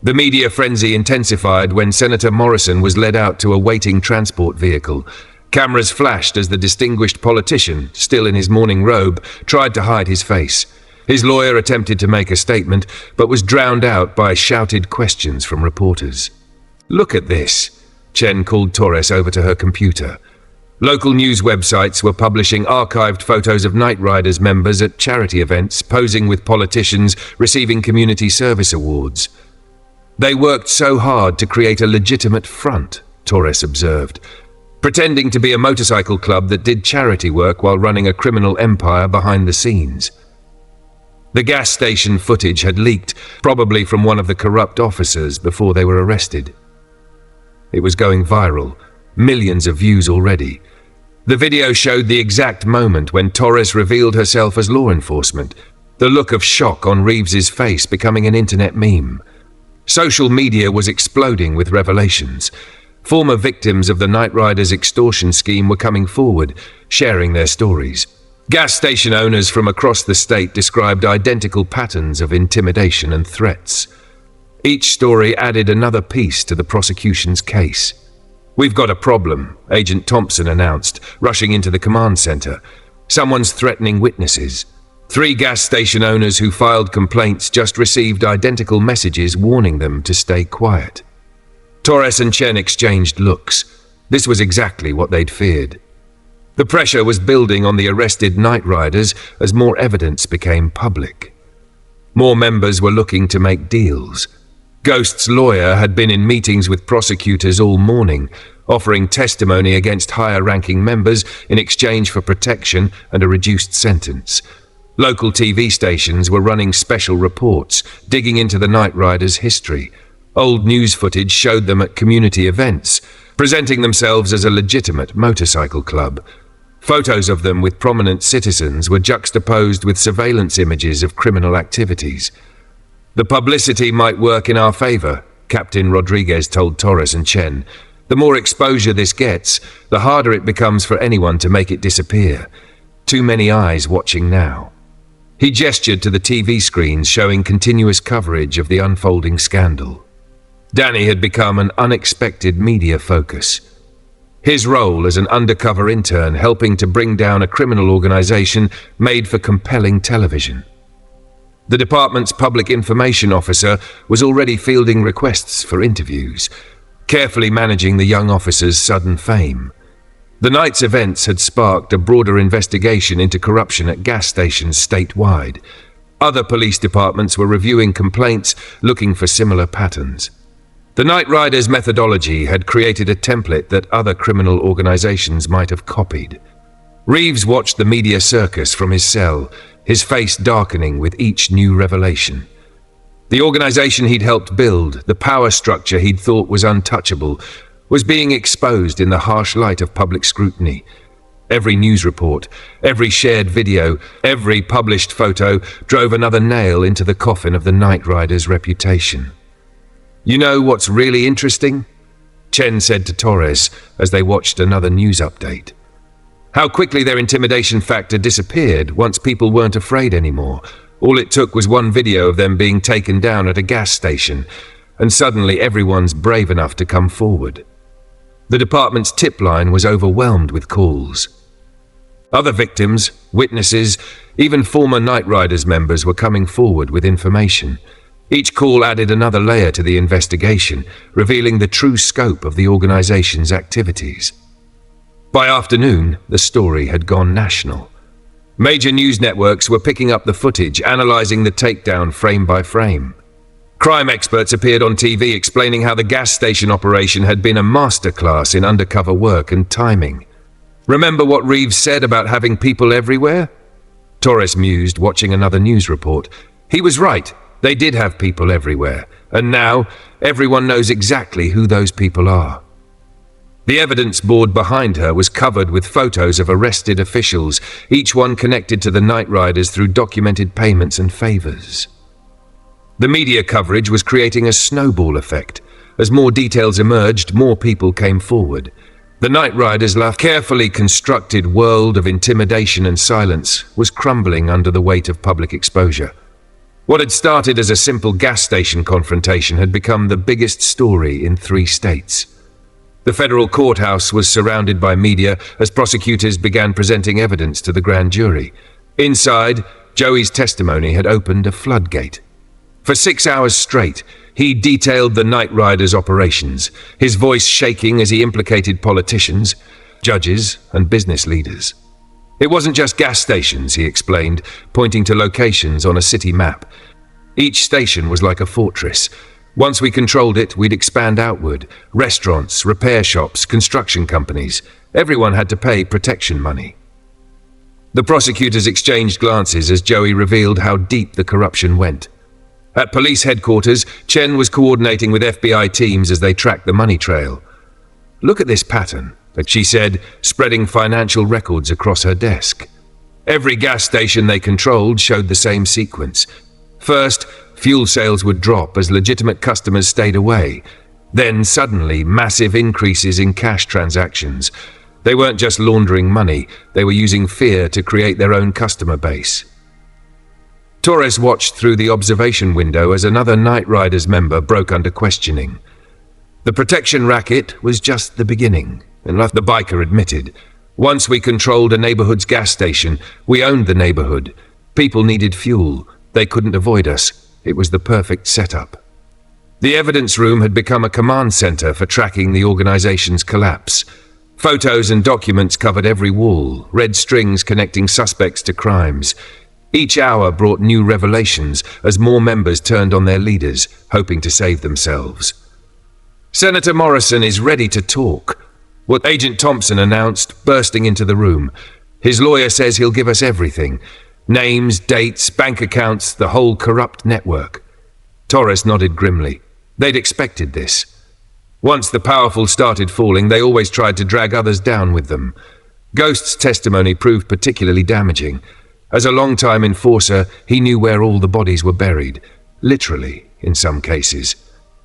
The media frenzy intensified when Senator Morrison was led out to a waiting transport vehicle. Cameras flashed as the distinguished politician, still in his morning robe, tried to hide his face. His lawyer attempted to make a statement, but was drowned out by shouted questions from reporters. "Look at this," Chen called Torres over to her computer. Local news websites were publishing archived photos of Night Riders members at charity events, posing with politicians, receiving community service awards. "They worked so hard to create a legitimate front," Torres observed, "pretending to be a motorcycle club that did charity work while running a criminal empire behind the scenes." The gas station footage had leaked, probably from one of the corrupt officers before they were arrested. It was going viral, millions of views already. The video showed the exact moment when Torres revealed herself as law enforcement, the look of shock on Reeves's face becoming an internet meme. Social media was exploding with revelations. Former victims of the Night Riders extortion scheme were coming forward, sharing their stories. Gas station owners from across the state described identical patterns of intimidation and threats. Each story added another piece to the prosecution's case. "We've got a problem," Agent Thompson announced, rushing into the command center. "Someone's threatening witnesses." 3 gas station owners who filed complaints just received identical messages warning them to stay quiet. Torres and Chen exchanged looks. This was exactly what they'd feared. The pressure was building on the arrested Night Riders as more evidence became public. More members were looking to make deals. Ghost's lawyer had been in meetings with prosecutors all morning, offering testimony against higher-ranking members in exchange for protection and a reduced sentence. Local TV stations were running special reports, digging into the Night Riders' history. Old news footage showed them at community events, presenting themselves as a legitimate motorcycle club. Photos of them with prominent citizens were juxtaposed with surveillance images of criminal activities. The publicity might work in our favor, Captain Rodriguez told Torres and Chen. The more exposure this gets, the harder it becomes for anyone to make it disappear. Too many eyes watching now. He gestured to the TV screens showing continuous coverage of the unfolding scandal. Danny had become an unexpected media focus. His role as an undercover intern helping to bring down a criminal organization made for compelling television. The department's public information officer was already fielding requests for interviews, carefully managing the young officer's sudden fame. The night's events had sparked a broader investigation into corruption at gas stations statewide. Other police departments were reviewing complaints, looking for similar patterns. The Night Riders' methodology had created a template that other criminal organizations might have copied. Reeves watched the media circus from his cell, his face darkening with each new revelation. The organization he'd helped build, the power structure he'd thought was untouchable, was being exposed in the harsh light of public scrutiny. Every news report, every shared video, every published photo drove another nail into the coffin of the Night Riders' reputation. "You know what's really interesting?" Chen said to Torres as they watched another news update. "How quickly their intimidation factor disappeared once people weren't afraid anymore. All it took was one video of them being taken down at a gas station, and suddenly everyone's brave enough to come forward." The department's tip line was overwhelmed with calls. Other victims, witnesses, even former Night Riders members were coming forward with information. Each call added another layer to the investigation, revealing the true scope of the organization's activities. By afternoon, the story had gone national. Major news networks were picking up the footage, analyzing the takedown frame by frame. Crime experts appeared on TV explaining how the gas station operation had been a masterclass in undercover work and timing. "Remember what Reeves said about having people everywhere?" Torres mused, watching another news report. He was right. They did have people everywhere, and now everyone knows exactly who those people are. The evidence board behind her was covered with photos of arrested officials, each one connected to the Night Riders through documented payments and favors. The media coverage was creating a snowball effect. As more details emerged, more people came forward. The Night Riders' carefully constructed world of intimidation and silence was crumbling under the weight of public exposure. What had started as a simple gas station confrontation had become the biggest story in 3 states. The federal courthouse was surrounded by media as prosecutors began presenting evidence to the grand jury. Inside, Joey's testimony had opened a floodgate. For 6 hours straight, he detailed the Night Riders' operations, his voice shaking as he implicated politicians, judges, and business leaders. It wasn't just gas stations, he explained, pointing to locations on a city map. Each station was like a fortress. Once we controlled it, we'd expand outward. Restaurants, repair shops, construction companies. Everyone had to pay protection money. The prosecutors exchanged glances as Joey revealed how deep the corruption went. At police headquarters, Chen was coordinating with FBI teams as they tracked the money trail. "Look at this pattern," she said, spreading financial records across her desk. Every gas station they controlled showed the same sequence. First, fuel sales would drop as legitimate customers stayed away. Then, suddenly, massive increases in cash transactions. They weren't just laundering money, they were using fear to create their own customer base. Torres watched through the observation window as another Night Riders member broke under questioning. The protection racket was just the beginning, and like the biker admitted, once we controlled a neighborhood's gas station, we owned the neighborhood. People needed fuel. They couldn't avoid us. It was the perfect setup. The evidence room had become a command center for tracking the organization's collapse. Photos and documents covered every wall, red strings connecting suspects to crimes. Each hour brought new revelations as more members turned on their leaders, hoping to save themselves. "Senator Morrison is ready to talk," what Agent Thompson announced, bursting into the room. "His lawyer says he'll give us everything. Names, dates, bank accounts, the whole corrupt network." Torres nodded grimly. They'd expected this. Once the powerful started falling, they always tried to drag others down with them. Ghost's testimony proved particularly damaging. As a long-time enforcer, he knew where all the bodies were buried, literally, in some cases.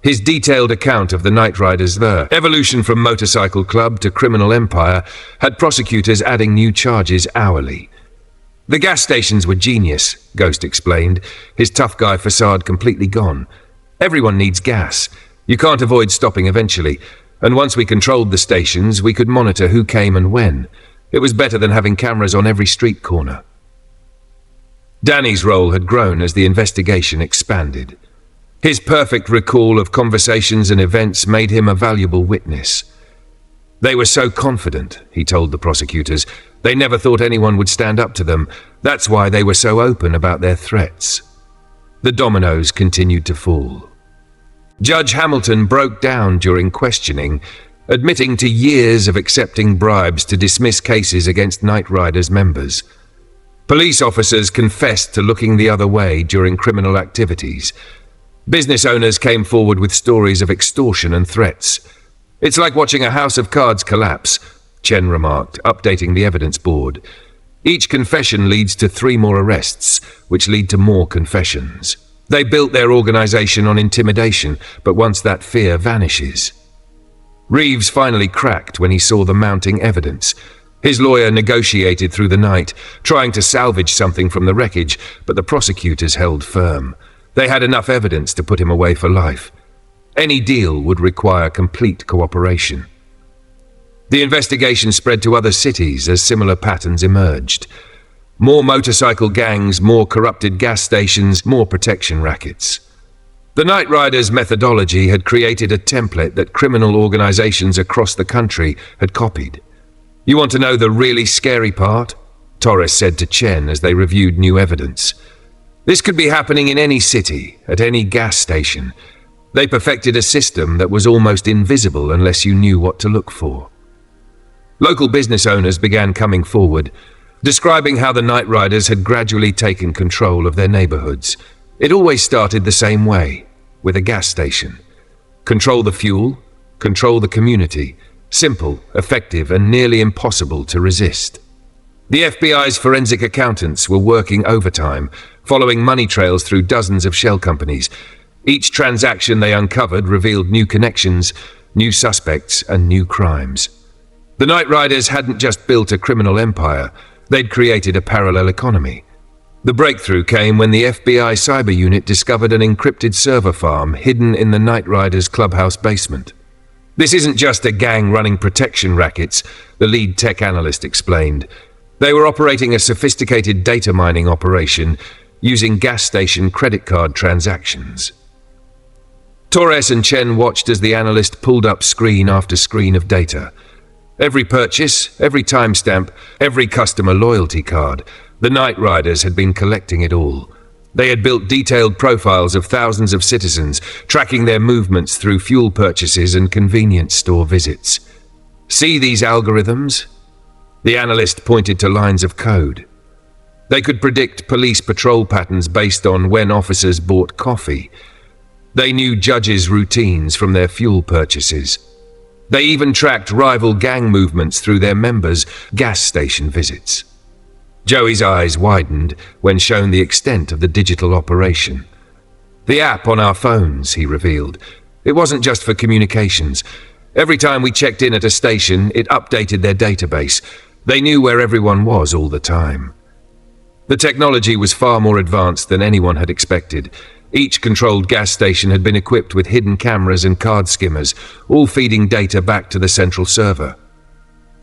His detailed account of the Night Riders' evolution from motorcycle club to criminal empire had prosecutors adding new charges hourly. The gas stations were genius, Ghost explained, his tough guy facade completely gone. Everyone needs gas. You can't avoid stopping eventually, and once we controlled the stations, we could monitor who came and when. It was better than having cameras on every street corner. Danny's role had grown as the investigation expanded. His perfect recall of conversations and events made him a valuable witness. They were so confident, he told the prosecutors. They never thought anyone would stand up to them. That's why they were so open about their threats. The dominoes continued to fall. Judge Hamilton broke down during questioning, admitting to years of accepting bribes to dismiss cases against Night Riders members. Police officers confessed to looking the other way during criminal activities. Business owners came forward with stories of extortion and threats. It's like watching a house of cards collapse, Chen remarked, updating the evidence board. Each confession leads to 3 more arrests, which lead to more confessions. They built their organization on intimidation, but once that fear vanishes. Reeves finally cracked when he saw the mounting evidence. His lawyer negotiated through the night, trying to salvage something from the wreckage, but the prosecutors held firm. They had enough evidence to put him away for life. Any deal would require complete cooperation. The investigation spread to other cities as similar patterns emerged. More motorcycle gangs, more corrupted gas stations, more protection rackets. The Night Riders' methodology had created a template that criminal organizations across the country had copied. You want to know the really scary part? Torres said to Chen as they reviewed new evidence. This could be happening in any city, at any gas station. They perfected a system that was almost invisible unless you knew what to look for. Local business owners began coming forward, describing how the Night Riders had gradually taken control of their neighborhoods. It always started the same way, with a gas station. Control the fuel, control the community. Simple, effective, and nearly impossible to resist. The FBI's forensic accountants were working overtime, following money trails through dozens of shell companies. Each transaction they uncovered revealed new connections, new suspects, and new crimes. The Night Riders hadn't just built a criminal empire, they'd created a parallel economy. The breakthrough came when the FBI cyber unit discovered an encrypted server farm hidden in the Night Riders' clubhouse basement. This isn't just a gang running protection rackets, the lead tech analyst explained. They were operating a sophisticated data mining operation using gas station credit card transactions. Torres and Chen watched as the analyst pulled up screen after screen of data. Every purchase, every timestamp, every customer loyalty card. The Night Riders had been collecting it all. They had built detailed profiles of thousands of citizens, tracking their movements through fuel purchases and convenience store visits. See these algorithms? The analyst pointed to lines of code. They could predict police patrol patterns based on when officers bought coffee. They knew judges' routines from their fuel purchases. They even tracked rival gang movements through their members' gas station visits. Joey's eyes widened when shown the extent of the digital operation. The app on our phones, he revealed. It wasn't just for communications. Every time we checked in at a station, it updated their database. They knew where everyone was all the time. The technology was far more advanced than anyone had expected. Each controlled gas station had been equipped with hidden cameras and card skimmers, all feeding data back to the central server.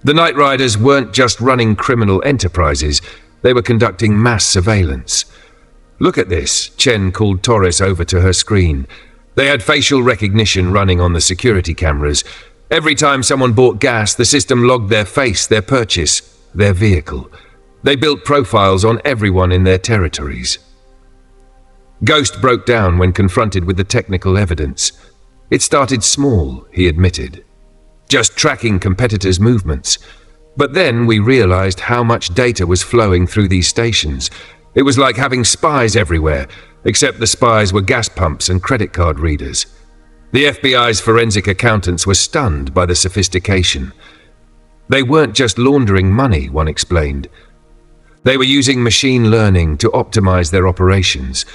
The Night Riders weren't just running criminal enterprises, they were conducting mass surveillance. Look at this, Chen called Torres over to her screen. They had facial recognition running on the security cameras. Every time someone bought gas, the system logged their face, their purchase, their vehicle. They built profiles on everyone in their territories. Ghost broke down when confronted with the technical evidence. It started small, he admitted. Just tracking competitors' movements. But then we realized how much data was flowing through these stations. It was like having spies everywhere, except the spies were gas pumps and credit card readers. The FBI's forensic accountants were stunned by the sophistication. They weren't just laundering money, one explained. They were using machine learning to optimize their operations.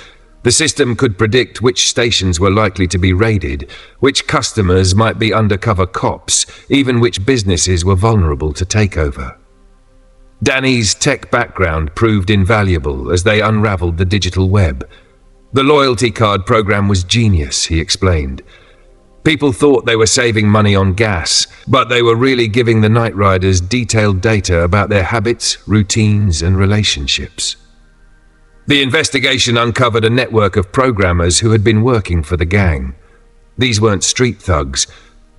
The system could predict which stations were likely to be raided, which customers might be undercover cops, even which businesses were vulnerable to takeover. Danny's tech background proved invaluable as they unraveled the digital web. The loyalty card program was genius, he explained. People thought they were saving money on gas, but they were really giving the Night Riders detailed data about their habits, routines, and relationships. The investigation uncovered a network of programmers who had been working for the gang. These weren't street thugs.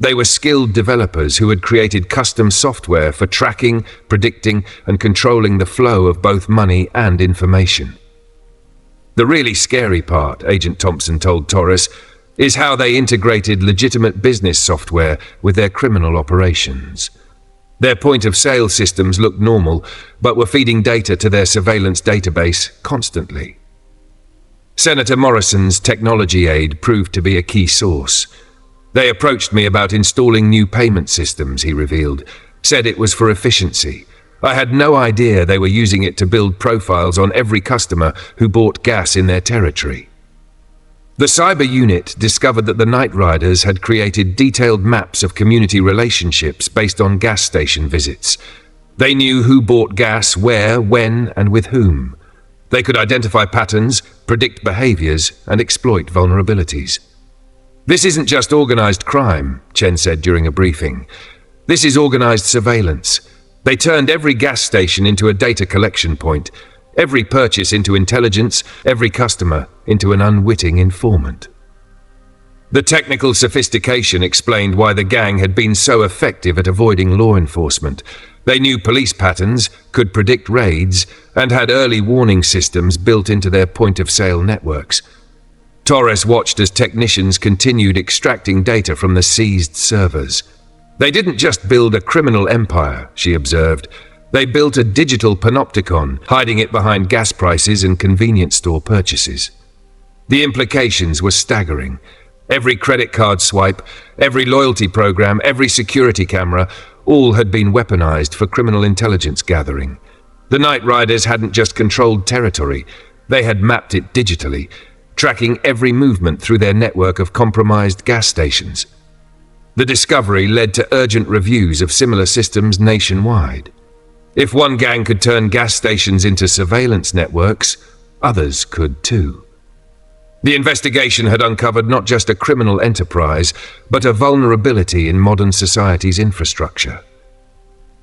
They were skilled developers who had created custom software for tracking, predicting, and controlling the flow of both money and information. The really scary part, Agent Thompson told Torres, is how they integrated legitimate business software with their criminal operations. Their point-of-sale systems looked normal, but were feeding data to their surveillance database constantly. Senator Morrison's technology aid proved to be a key source. They approached me about installing new payment systems, he revealed, said it was for efficiency. I had no idea they were using it to build profiles on every customer who bought gas in their territory. The cyber unit discovered that the Night Riders had created detailed maps of community relationships based on gas station visits. They knew who bought gas, where, when, and with whom. They could identify patterns, predict behaviors, and exploit vulnerabilities. This isn't just organized crime, Chen said during a briefing. This is organized surveillance. They turned every gas station into a data collection point, every purchase into intelligence, every customer into an unwitting informant. The technical sophistication explained why the gang had been so effective at avoiding law enforcement. They knew police patterns, could predict raids, and had early warning systems built into their point-of-sale networks. Torres watched as technicians continued extracting data from the seized servers. They didn't just build a criminal empire, she observed. They built a digital panopticon, hiding it behind gas prices and convenience store purchases. The implications were staggering. Every credit card swipe, every loyalty program, every security camera, all had been weaponized for criminal intelligence gathering. The Night Riders hadn't just controlled territory, they had mapped it digitally, tracking every movement through their network of compromised gas stations. The discovery led to urgent reviews of similar systems nationwide. If one gang could turn gas stations into surveillance networks, others could too. The investigation had uncovered not just a criminal enterprise, but a vulnerability in modern society's infrastructure.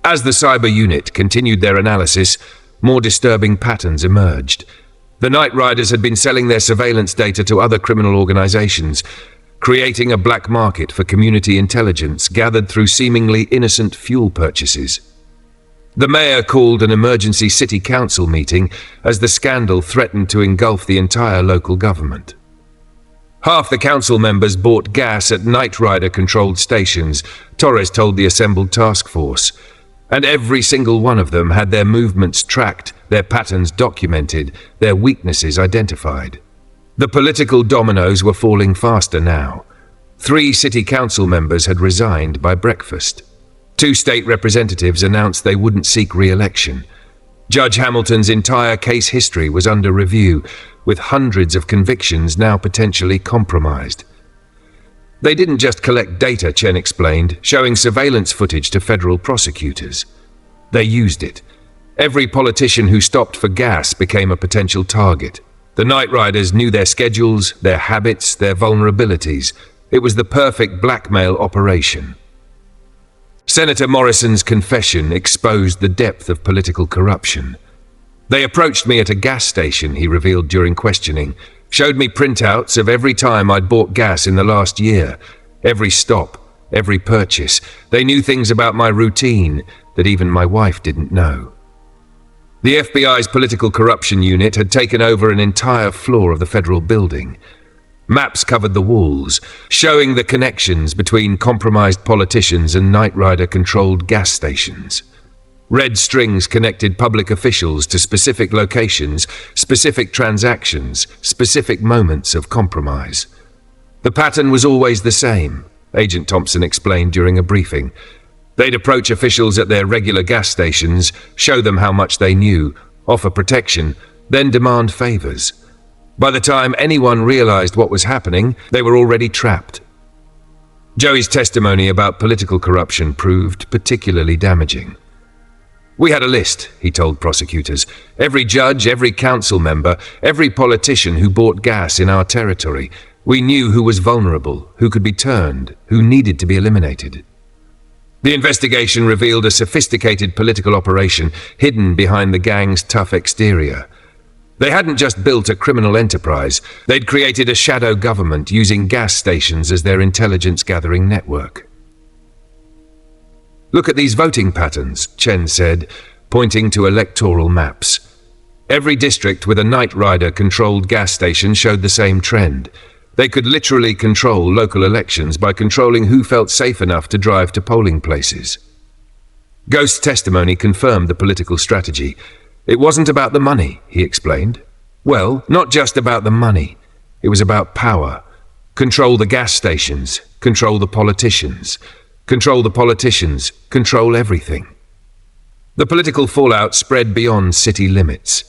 As the cyber unit continued their analysis, more disturbing patterns emerged. The Night Riders had been selling their surveillance data to other criminal organizations, creating a black market for community intelligence gathered through seemingly innocent fuel purchases. The mayor called an emergency city council meeting as the scandal threatened to engulf the entire local government. Half the council members bought gas at Night Rider-controlled stations, Torres told the assembled task force, and every single one of them had their movements tracked, their patterns documented, their weaknesses identified. The political dominoes were falling faster now. 3 city council members had resigned by breakfast. 2 state representatives announced they wouldn't seek re-election. Judge Hamilton's entire case history was under review, with hundreds of convictions now potentially compromised. They didn't just collect data, Chen explained, showing surveillance footage to federal prosecutors. They used it. Every politician who stopped for gas became a potential target. The Night Riders knew their schedules, their habits, their vulnerabilities. It was the perfect blackmail operation. Senator Morrison's confession exposed the depth of political corruption. They approached me at a gas station, he revealed during questioning, showed me printouts of every time I'd bought gas in the last year, every stop, every purchase. They knew things about my routine that even my wife didn't know. The FBI's political corruption unit had taken over an entire floor of the federal building. Maps covered the walls, showing the connections between compromised politicians and Night Rider-controlled gas stations. Red strings connected public officials to specific locations, specific transactions, specific moments of compromise. The pattern was always the same, Agent Thompson explained during a briefing. They'd approach officials at their regular gas stations, show them how much they knew, offer protection, then demand favors. By the time anyone realized what was happening, they were already trapped. Joey's testimony about political corruption proved particularly damaging. We had a list, he told prosecutors. Every judge, every council member, every politician who bought gas in our territory. We knew who was vulnerable, who could be turned, who needed to be eliminated. The investigation revealed a sophisticated political operation hidden behind the gang's tough exterior. They hadn't just built a criminal enterprise, they'd created a shadow government using gas stations as their intelligence-gathering network. Look at these voting patterns, Chen said, pointing to electoral maps. Every district with a Knight Rider-controlled gas station showed the same trend. They could literally control local elections by controlling who felt safe enough to drive to polling places. Ghost's testimony confirmed the political strategy. It wasn't about the money, he explained. Well, not just about the money. It was about power. Control the gas stations, control the politicians. Control the politicians, control everything. The political fallout spread beyond city limits.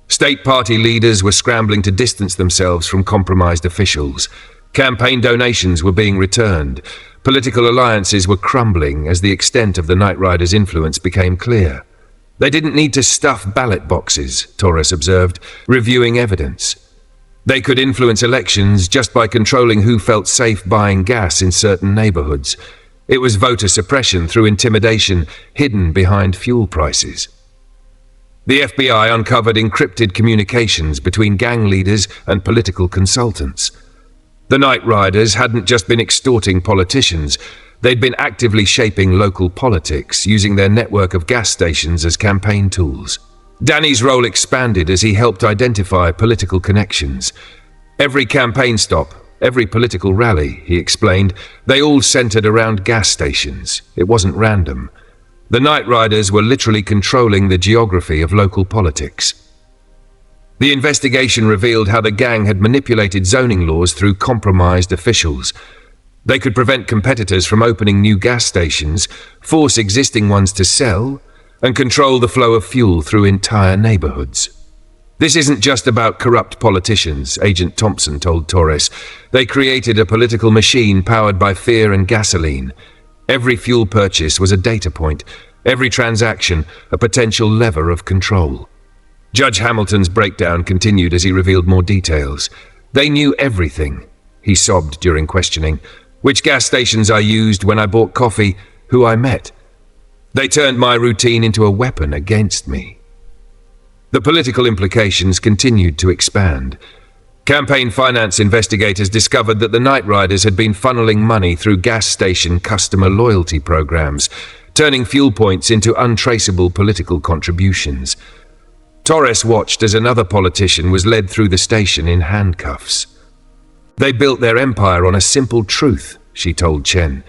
State party leaders were scrambling to distance themselves from compromised officials. Campaign donations were being returned. Political alliances were crumbling as the extent of the Knight Riders' influence became clear. They didn't need to stuff ballot boxes, Torres observed, reviewing evidence. They could influence elections just by controlling who felt safe buying gas in certain neighborhoods. It was voter suppression through intimidation hidden behind fuel prices. The FBI uncovered encrypted communications between gang leaders and political consultants. The Knight Riders hadn't just been extorting politicians, they'd been actively shaping local politics, using their network of gas stations as campaign tools. Danny's role expanded as he helped identify political connections. Every campaign stop, every political rally, he explained, they all centered around gas stations. It wasn't random. The Knight Riders were literally controlling the geography of local politics. The investigation revealed how the gang had manipulated zoning laws through compromised officials. They could prevent competitors from opening new gas stations, force existing ones to sell, and control the flow of fuel through entire neighborhoods. This isn't just about corrupt politicians, Agent Thompson told Torres. They created a political machine powered by fear and gasoline. Every fuel purchase was a data point, every transaction a potential lever of control. Judge Hamilton's breakdown continued as he revealed more details. They knew everything, he sobbed during questioning. Which gas stations I used, when I bought coffee, who I met. They turned my routine into a weapon against me. The political implications continued to expand. Campaign finance investigators discovered that the Knight Riders had been funneling money through gas station customer loyalty programs, turning fuel points into untraceable political contributions. Torres watched as another politician was led through the station in handcuffs. They built their empire on a simple truth, she told Chen.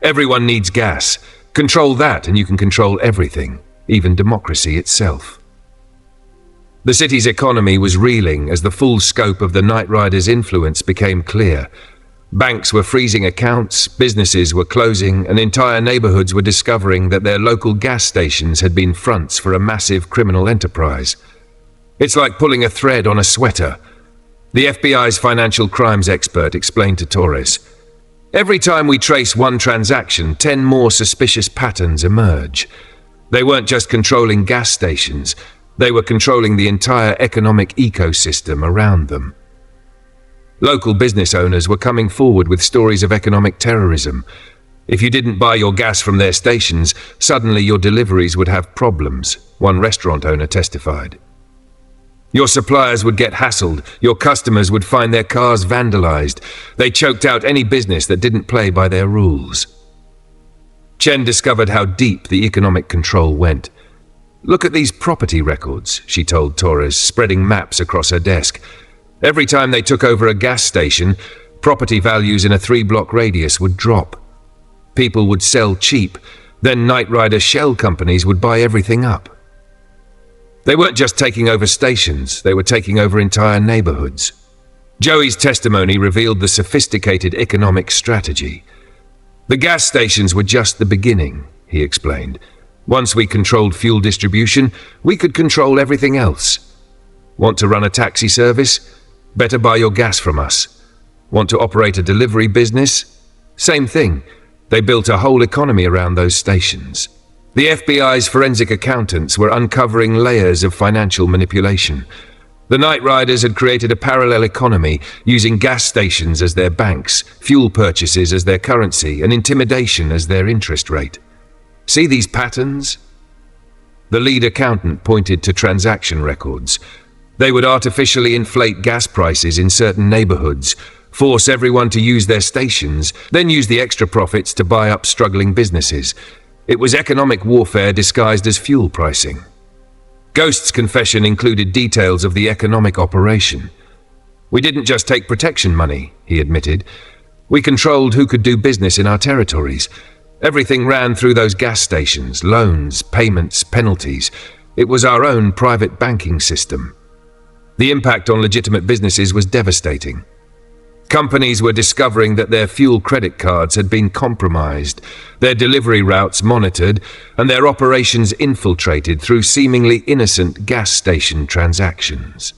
Everyone needs gas. Control that and you can control everything, even democracy itself. The city's economy was reeling as the full scope of the Knight Riders' influence became clear. Banks were freezing accounts, businesses were closing, and entire neighborhoods were discovering that their local gas stations had been fronts for a massive criminal enterprise. It's like pulling a thread on a sweater. The FBI's financial crimes expert explained to Torres. Every time we trace one transaction, 10 more suspicious patterns emerge. They weren't just controlling gas stations, they were controlling the entire economic ecosystem around them. Local business owners were coming forward with stories of economic terrorism. If you didn't buy your gas from their stations, suddenly your deliveries would have problems, one restaurant owner testified. Your suppliers would get hassled, your customers would find their cars vandalized. They choked out any business that didn't play by their rules. Chen discovered how deep the economic control went. Look at these property records, she told Torres, spreading maps across her desk. Every time they took over a gas station, property values in a 3-block radius would drop. People would sell cheap, then Knight Rider shell companies would buy everything up. They weren't just taking over stations, they were taking over entire neighborhoods. Joey's testimony revealed the sophisticated economic strategy. The gas stations were just the beginning, he explained. Once we controlled fuel distribution, we could control everything else. Want to run a taxi service? Better buy your gas from us. Want to operate a delivery business? Same thing. They built a whole economy around those stations. The FBI's forensic accountants were uncovering layers of financial manipulation. The Night Riders had created a parallel economy, using gas stations as their banks, fuel purchases as their currency, and intimidation as their interest rate. See these patterns? The lead accountant pointed to transaction records. They would artificially inflate gas prices in certain neighborhoods, force everyone to use their stations, then use the extra profits to buy up struggling businesses. It was economic warfare disguised as fuel pricing. Ghost's confession included details of the economic operation. We didn't just take protection money, he admitted. We controlled who could do business in our territories. Everything ran through those gas stations, loans, payments, penalties. It was our own private banking system. The impact on legitimate businesses was devastating. Companies were discovering that their fuel credit cards had been compromised, their delivery routes monitored, and their operations infiltrated through seemingly innocent gas station transactions.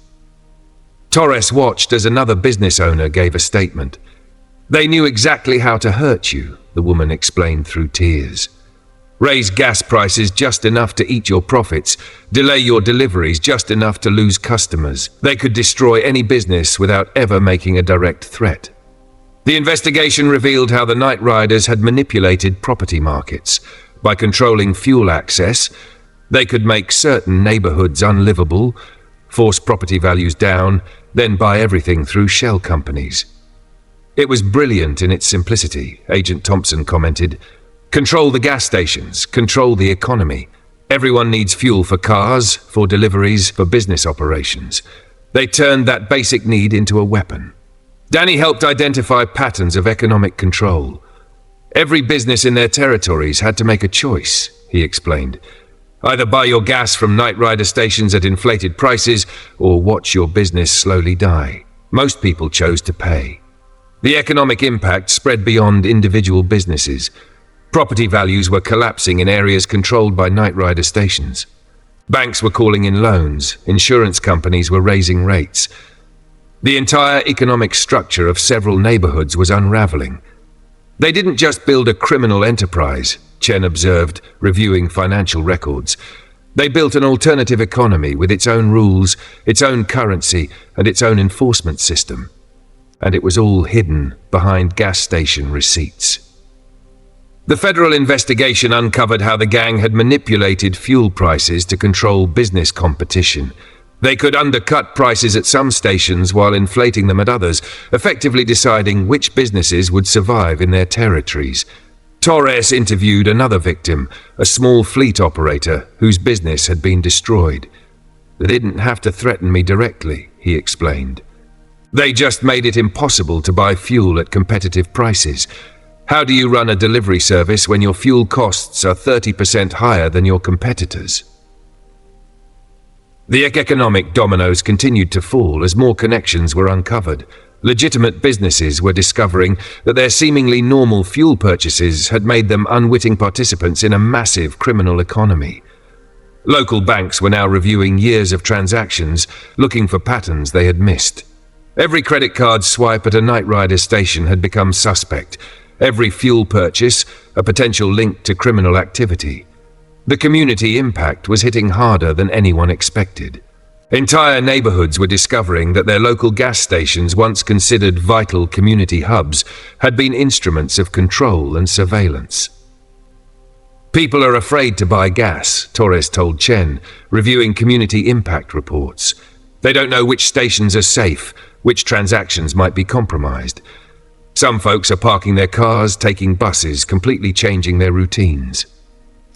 Torres watched as another business owner gave a statement. They knew exactly how to hurt you, the woman explained through tears. Raise gas prices just enough to eat your profits, delay your deliveries just enough to lose customers. They could destroy any business without ever making a direct threat. The investigation revealed how the Night Riders had manipulated property markets. By controlling fuel access, they could make certain neighborhoods unlivable, force property values down, then buy everything through shell companies. It was brilliant in its simplicity, Agent Thompson commented. Control the gas stations, control the economy. Everyone needs fuel for cars, for deliveries, for business operations. They turned that basic need into a weapon. Danny helped identify patterns of economic control. Every business in their territories had to make a choice, he explained. Either buy your gas from Night Rider stations at inflated prices, or watch your business slowly die. Most people chose to pay. The economic impact spread beyond individual businesses. Property values were collapsing in areas controlled by Night Rider stations. Banks were calling in loans, insurance companies were raising rates. The entire economic structure of several neighborhoods was unraveling. They didn't just build a criminal enterprise, Chen observed, reviewing financial records. They built an alternative economy with its own rules, its own currency, and its own enforcement system. And it was all hidden behind gas station receipts. The federal investigation uncovered how the gang had manipulated fuel prices to control business competition. They could undercut prices at some stations while inflating them at others, effectively deciding which businesses would survive in their territories. Torres interviewed another victim, a small fleet operator whose business had been destroyed. They didn't have to threaten me directly, he explained. They just made it impossible to buy fuel at competitive prices. How do you run a delivery service when your fuel costs are 30% higher than your competitors? The economic dominoes continued to fall as more connections were uncovered. Legitimate businesses were discovering that their seemingly normal fuel purchases had made them unwitting participants in a massive criminal economy. Local banks were now reviewing years of transactions, looking for patterns they had missed. Every credit card swipe at a Night Rider station had become suspect. Every fuel purchase, a potential link to criminal activity. The community impact was hitting harder than anyone expected. Entire neighborhoods were discovering that their local gas stations, once considered vital community hubs, had been instruments of control and surveillance. People are afraid to buy gas, Torres told Chen, reviewing community impact reports. They don't know which stations are safe, which transactions might be compromised. Some folks are parking their cars, taking buses, completely changing their routines.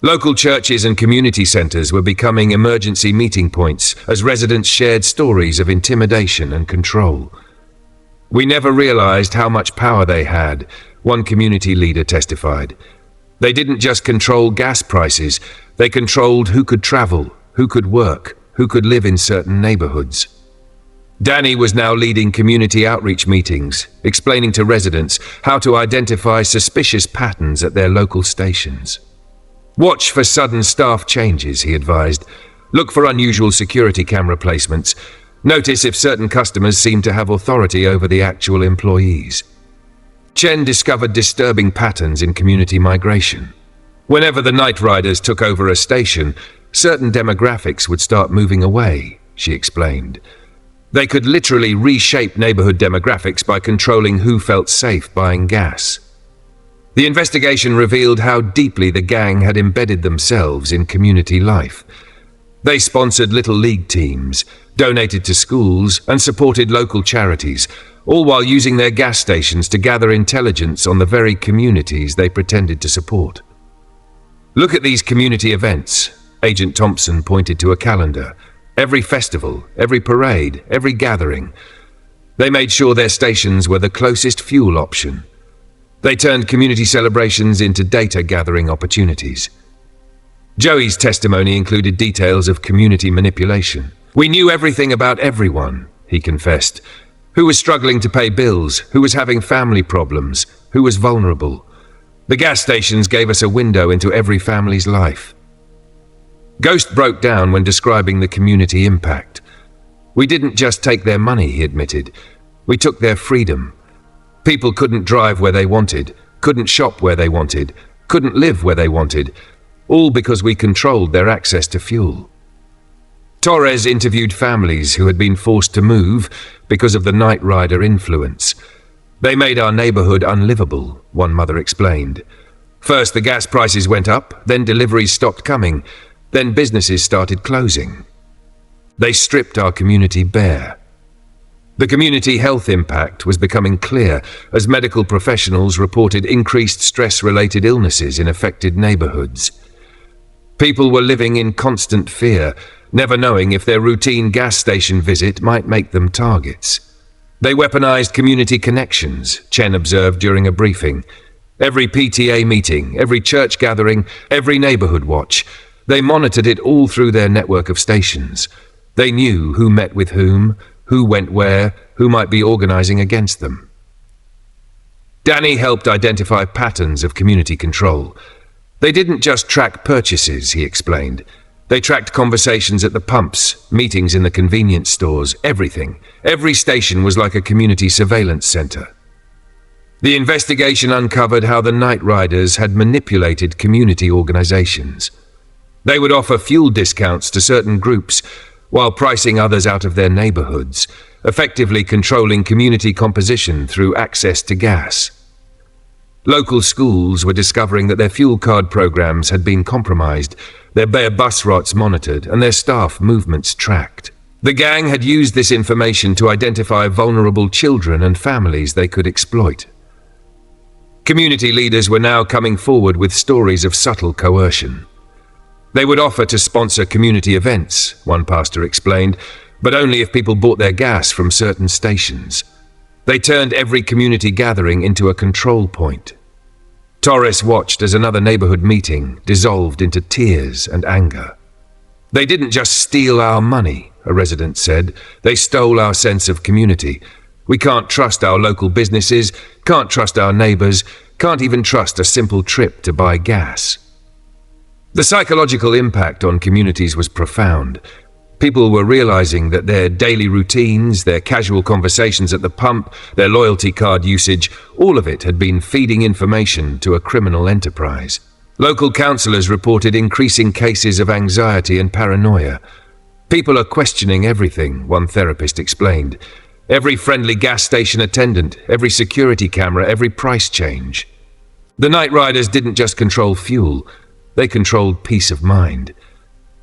Local churches and community centers were becoming emergency meeting points as residents shared stories of intimidation and control. We never realized how much power they had, one community leader testified. They didn't just control gas prices, they controlled who could travel, who could work, who could live in certain neighborhoods. Danny was now leading community outreach meetings, explaining to residents how to identify suspicious patterns at their local stations. Watch for sudden staff changes, he advised. Look for unusual security camera placements. Notice if certain customers seem to have authority over the actual employees. Chen discovered disturbing patterns in community migration. Whenever the night riders took over a station, certain demographics would start moving away, she explained. They could literally reshape neighborhood demographics by controlling who felt safe buying gas. The investigation revealed how deeply the gang had embedded themselves in community life. They sponsored little league teams, donated to schools, and supported local charities, all while using their gas stations to gather intelligence on the very communities they pretended to support. Look at these community events, Agent Thompson pointed to a calendar. Every festival, every parade, every gathering. They made sure their stations were the closest fuel option. They turned community celebrations into data-gathering opportunities. Joey's testimony included details of community manipulation. We knew everything about everyone, he confessed. Who was struggling to pay bills, who was having family problems, who was vulnerable. The gas stations gave us a window into every family's life. Ghost broke down when describing the community impact. We didn't just take their money, he admitted. We took their freedom. People couldn't drive where they wanted, couldn't shop where they wanted, couldn't live where they wanted, all because we controlled their access to fuel. Torres interviewed families who had been forced to move because of the night rider influence. They made our neighborhood unlivable, one mother explained. First the gas prices went up, then deliveries stopped coming, then businesses started closing. They stripped our community bare. The community health impact was becoming clear as medical professionals reported increased stress-related illnesses in affected neighborhoods. People were living in constant fear, never knowing if their routine gas station visit might make them targets. They weaponized community connections, Chen observed during a briefing. Every PTA meeting, every church gathering, every neighborhood watch, they monitored it all through their network of stations. They knew who met with whom, who went where, who might be organizing against them. Danny helped identify patterns of community control. They didn't just track purchases, he explained. They tracked conversations at the pumps, meetings in the convenience stores, everything. Every station was like a community surveillance center. The investigation uncovered how the night riders had manipulated community organizations. They would offer fuel discounts to certain groups while pricing others out of their neighborhoods, effectively controlling community composition through access to gas. Local schools were discovering that their fuel card programs had been compromised, their bare bus routes monitored, and their staff movements tracked. The gang had used this information to identify vulnerable children and families they could exploit. Community leaders were now coming forward with stories of subtle coercion. They would offer to sponsor community events, one pastor explained, but only if people bought their gas from certain stations. They turned every community gathering into a control point. Torres watched as another neighborhood meeting dissolved into tears and anger. They didn't just steal our money, a resident said. They stole our sense of community. We can't trust our local businesses, can't trust our neighbors, can't even trust a simple trip to buy gas. The psychological impact on communities was profound. People were realizing that their daily routines, their casual conversations at the pump, their loyalty card usage, all of it had been feeding information to a criminal enterprise. Local councillors reported increasing cases of anxiety and paranoia. People are questioning everything, one therapist explained. Every friendly gas station attendant, every security camera, every price change. The night riders didn't just control fuel, they controlled peace of mind.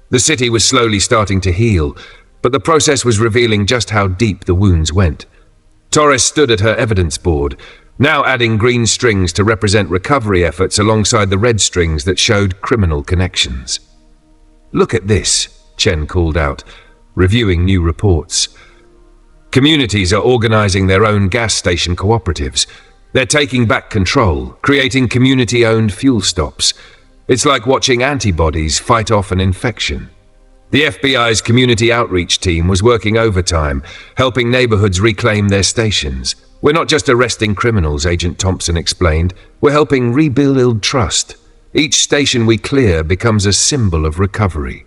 The city was slowly starting to heal, but the process was revealing just how deep the wounds went. Torres stood at her evidence board, now adding green strings to represent recovery efforts alongside the red strings that showed criminal connections. Look at this, Chen called out, reviewing new reports. Communities are organizing their own gas station cooperatives. They're taking back control, creating community-owned fuel stops. It's like watching antibodies fight off an infection. The FBI's community outreach team was working overtime, helping neighborhoods reclaim their stations. "We're not just arresting criminals," Agent Thompson explained. "We're helping rebuild trust. Each station we clear becomes a symbol of recovery."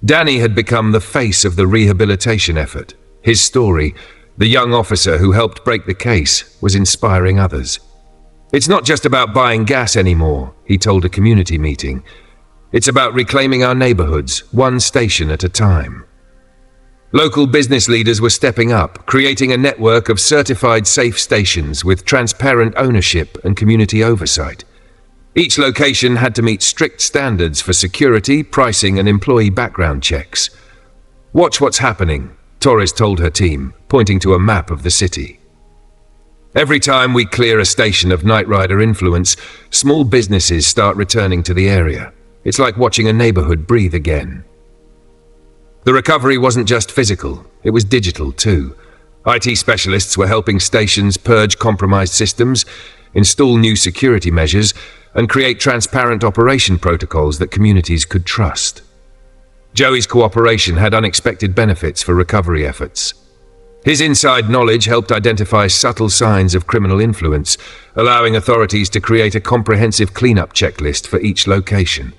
Danny had become the face of the rehabilitation effort. His story, the young officer who helped break the case, was inspiring others. "It's not just about buying gas anymore," he told a community meeting. "It's about reclaiming our neighborhoods, one station at a time." Local business leaders were stepping up, creating a network of certified safe stations with transparent ownership and community oversight. Each location had to meet strict standards for security, pricing, and employee background checks. "Watch what's happening," Torres told her team, pointing to a map of the city. "Every time we clear a station of Knight Rider influence, small businesses start returning to the area. It's like watching a neighborhood breathe again." The recovery wasn't just physical, it was digital too. IT specialists were helping stations purge compromised systems, install new security measures, and create transparent operation protocols that communities could trust. Joey's cooperation had unexpected benefits for recovery efforts. His inside knowledge helped identify subtle signs of criminal influence, allowing authorities to create a comprehensive cleanup checklist for each location.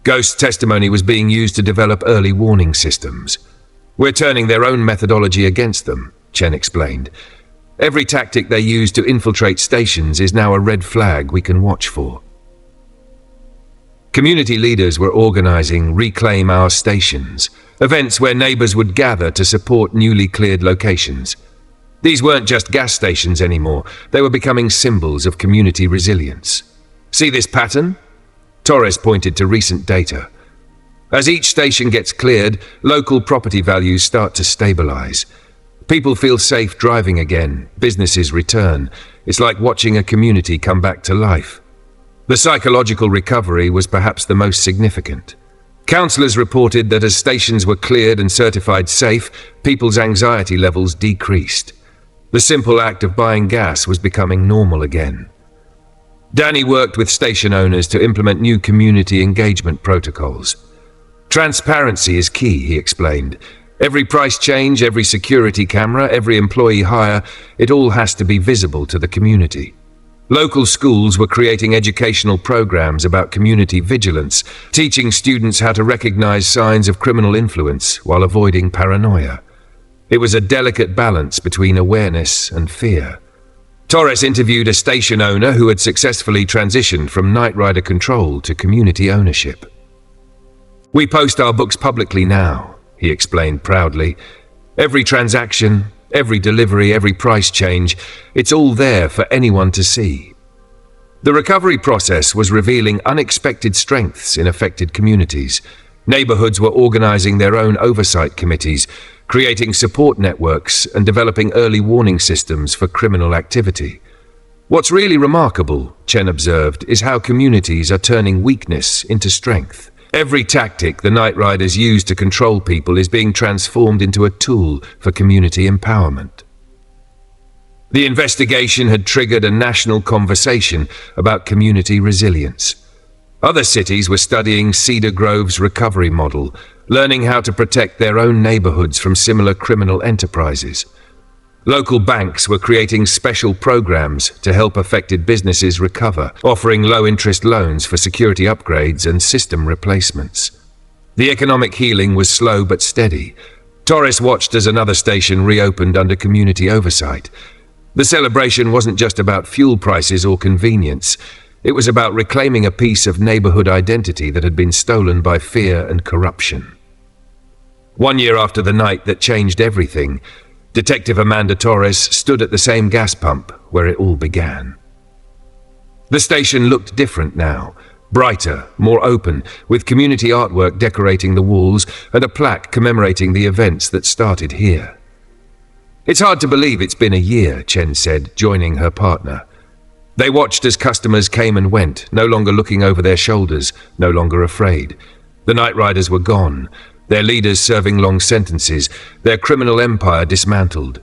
Ghost's testimony was being used to develop early warning systems. "We're turning their own methodology against them," Chen explained. "Every tactic they use to infiltrate stations is now a red flag we can watch for." Community leaders were organizing Reclaim Our Stations, events where neighbors would gather to support newly cleared locations. These weren't just gas stations anymore, they were becoming symbols of community resilience. "See this pattern?" Torres pointed to recent data. "As each station gets cleared, local property values start to stabilize. People feel safe driving again, businesses return. It's like watching a community come back to life." The psychological recovery was perhaps the most significant. Councillors reported that as stations were cleared and certified safe, people's anxiety levels decreased. The simple act of buying gas was becoming normal again. Danny worked with station owners to implement new community engagement protocols. "Transparency is key," he explained. "Every price change, every security camera, every employee hire, it all has to be visible to the community." Local schools were creating educational programs about community vigilance, teaching students how to recognize signs of criminal influence while avoiding paranoia. It was a delicate balance between awareness and fear. Torres interviewed a station owner who had successfully transitioned from Knight Rider control to community ownership. "We post our books publicly now," he explained proudly. "Every transaction, every delivery, every price change, it's all there for anyone to see." The recovery process was revealing unexpected strengths in affected communities. Neighborhoods were organizing their own oversight committees, creating support networks and developing early warning systems for criminal activity. "What's really remarkable," Chen observed, "is how communities are turning weakness into strength. Every tactic the Knight Riders use to control people is being transformed into a tool for community empowerment." The investigation had triggered a national conversation about community resilience. Other cities were studying Cedar Grove's recovery model, learning how to protect their own neighborhoods from similar criminal enterprises. Local banks were creating special programs to help affected businesses recover, offering low-interest loans for security upgrades and system replacements. The economic healing was slow but steady. Torres watched as another station reopened under community oversight. The celebration wasn't just about fuel prices or convenience. It was about reclaiming a piece of neighborhood identity that had been stolen by fear and corruption. 1 year after the night that changed everything, Detective Amanda Torres stood at the same gas pump where it all began. The station looked different now, brighter, more open, with community artwork decorating the walls and a plaque commemorating the events that started here. "It's hard to believe it's been a year," Chen said, joining her partner. They watched as customers came and went, no longer looking over their shoulders, no longer afraid. The Knight Riders were gone, their leaders serving long sentences, their criminal empire dismantled.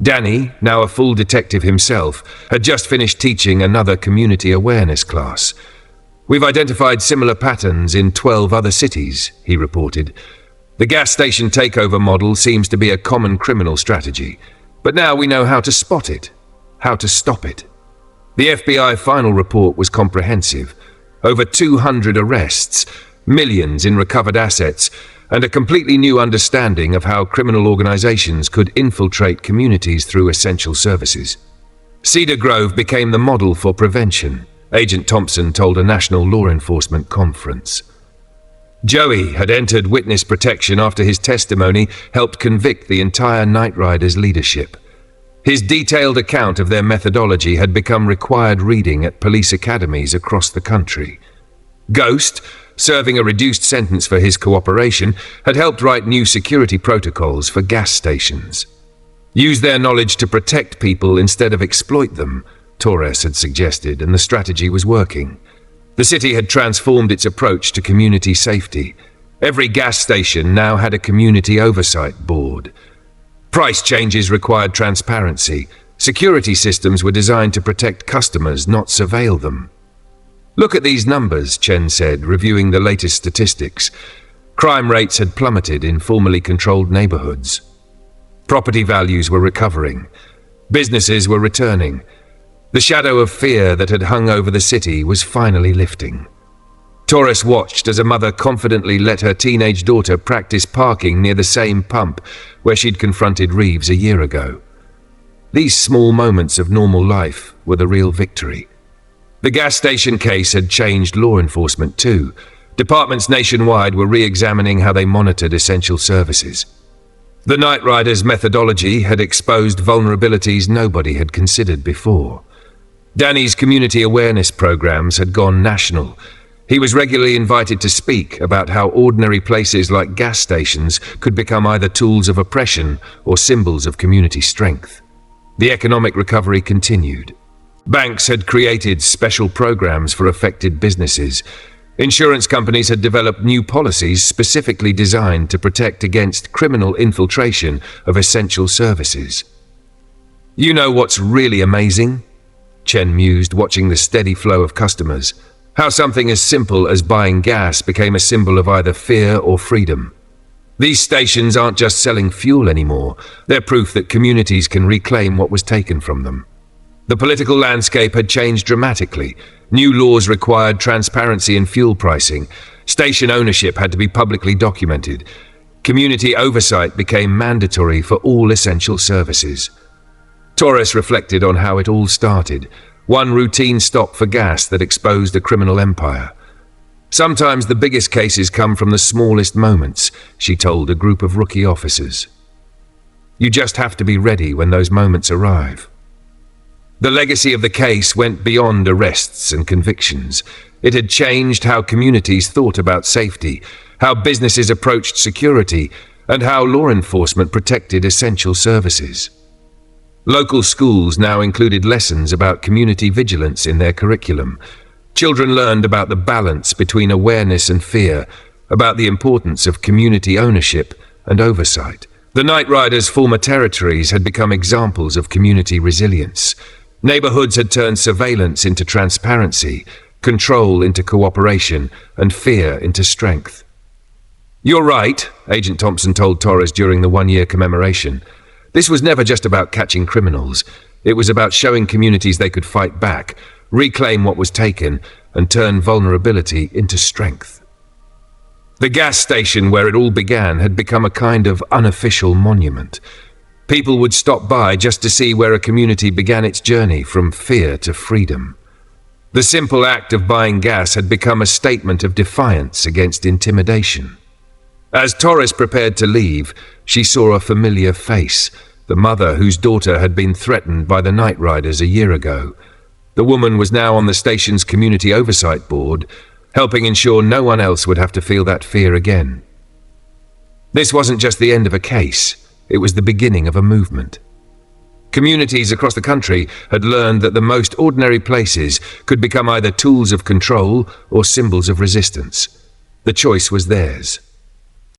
Danny, now a full detective himself, had just finished teaching another community awareness class. "We've identified similar patterns in 12 other cities," he reported. "The gas station takeover model seems to be a common criminal strategy, but now we know how to spot it, how to stop it." The FBI final report was comprehensive. Over 200 arrests, millions in recovered assets, and a completely new understanding of how criminal organizations could infiltrate communities through essential services. Cedar Grove became the model for prevention, Agent Thompson told a national law enforcement conference. Joey had entered witness protection after his testimony helped convict the entire Night Riders leadership. His detailed account of their methodology had become required reading at police academies across the country. Ghost, serving a reduced sentence for his cooperation, had helped write new security protocols for gas stations. Use their knowledge to protect people instead of exploit them, Torres had suggested, and the strategy was working. The city had transformed its approach to community safety. Every gas station now had a community oversight board. Price changes required transparency. Security systems were designed to protect customers, not surveil them. "Look at these numbers," Chen said, reviewing the latest statistics. Crime rates had plummeted in formerly controlled neighborhoods. Property values were recovering. Businesses were returning. The shadow of fear that had hung over the city was finally lifting. Torres watched as a mother confidently let her teenage daughter practice parking near the same pump where she'd confronted Reeves a year ago. These small moments of normal life were the real victory. The gas station case had changed law enforcement too. Departments nationwide were re-examining how they monitored essential services. The Night Riders' methodology had exposed vulnerabilities nobody had considered before. Danny's community awareness programs had gone national. He was regularly invited to speak about how ordinary places like gas stations could become either tools of oppression or symbols of community strength. The economic recovery continued. Banks had created special programs for affected businesses. Insurance companies had developed new policies specifically designed to protect against criminal infiltration of essential services. "You know what's really amazing?" Chen mused, watching the steady flow of customers. "How something as simple as buying gas became a symbol of either fear or freedom. These stations aren't just selling fuel anymore. They're proof that communities can reclaim what was taken from them." The political landscape had changed dramatically. New laws required transparency in fuel pricing. Station ownership had to be publicly documented. Community oversight became mandatory for all essential services. Torres reflected on how it all started. One routine stop for gas that exposed a criminal empire. "Sometimes the biggest cases come from the smallest moments," she told a group of rookie officers. "You just have to be ready when those moments arrive." The legacy of the case went beyond arrests and convictions. It had changed how communities thought about safety, how businesses approached security, and how law enforcement protected essential services. Local schools now included lessons about community vigilance in their curriculum. Children learned about the balance between awareness and fear, about the importance of community ownership and oversight. The Night Riders' former territories had become examples of community resilience. Neighborhoods had turned surveillance into transparency, control into cooperation, and fear into strength. "You're right," Agent Thompson told Torres during the one-year commemoration. "This was never just about catching criminals. It was about showing communities they could fight back, reclaim what was taken, and turn vulnerability into strength." The gas station where it all began had become a kind of unofficial monument. People would stop by just to see where a community began its journey from fear to freedom. The simple act of buying gas had become a statement of defiance against intimidation. As Torres prepared to leave, she saw a familiar face, the mother whose daughter had been threatened by the Night Riders a year ago. The woman was now on the station's community oversight board, helping ensure no one else would have to feel that fear again. This wasn't just the end of a case, it was the beginning of a movement. Communities across the country had learned that the most ordinary places could become either tools of control or symbols of resistance. The choice was theirs.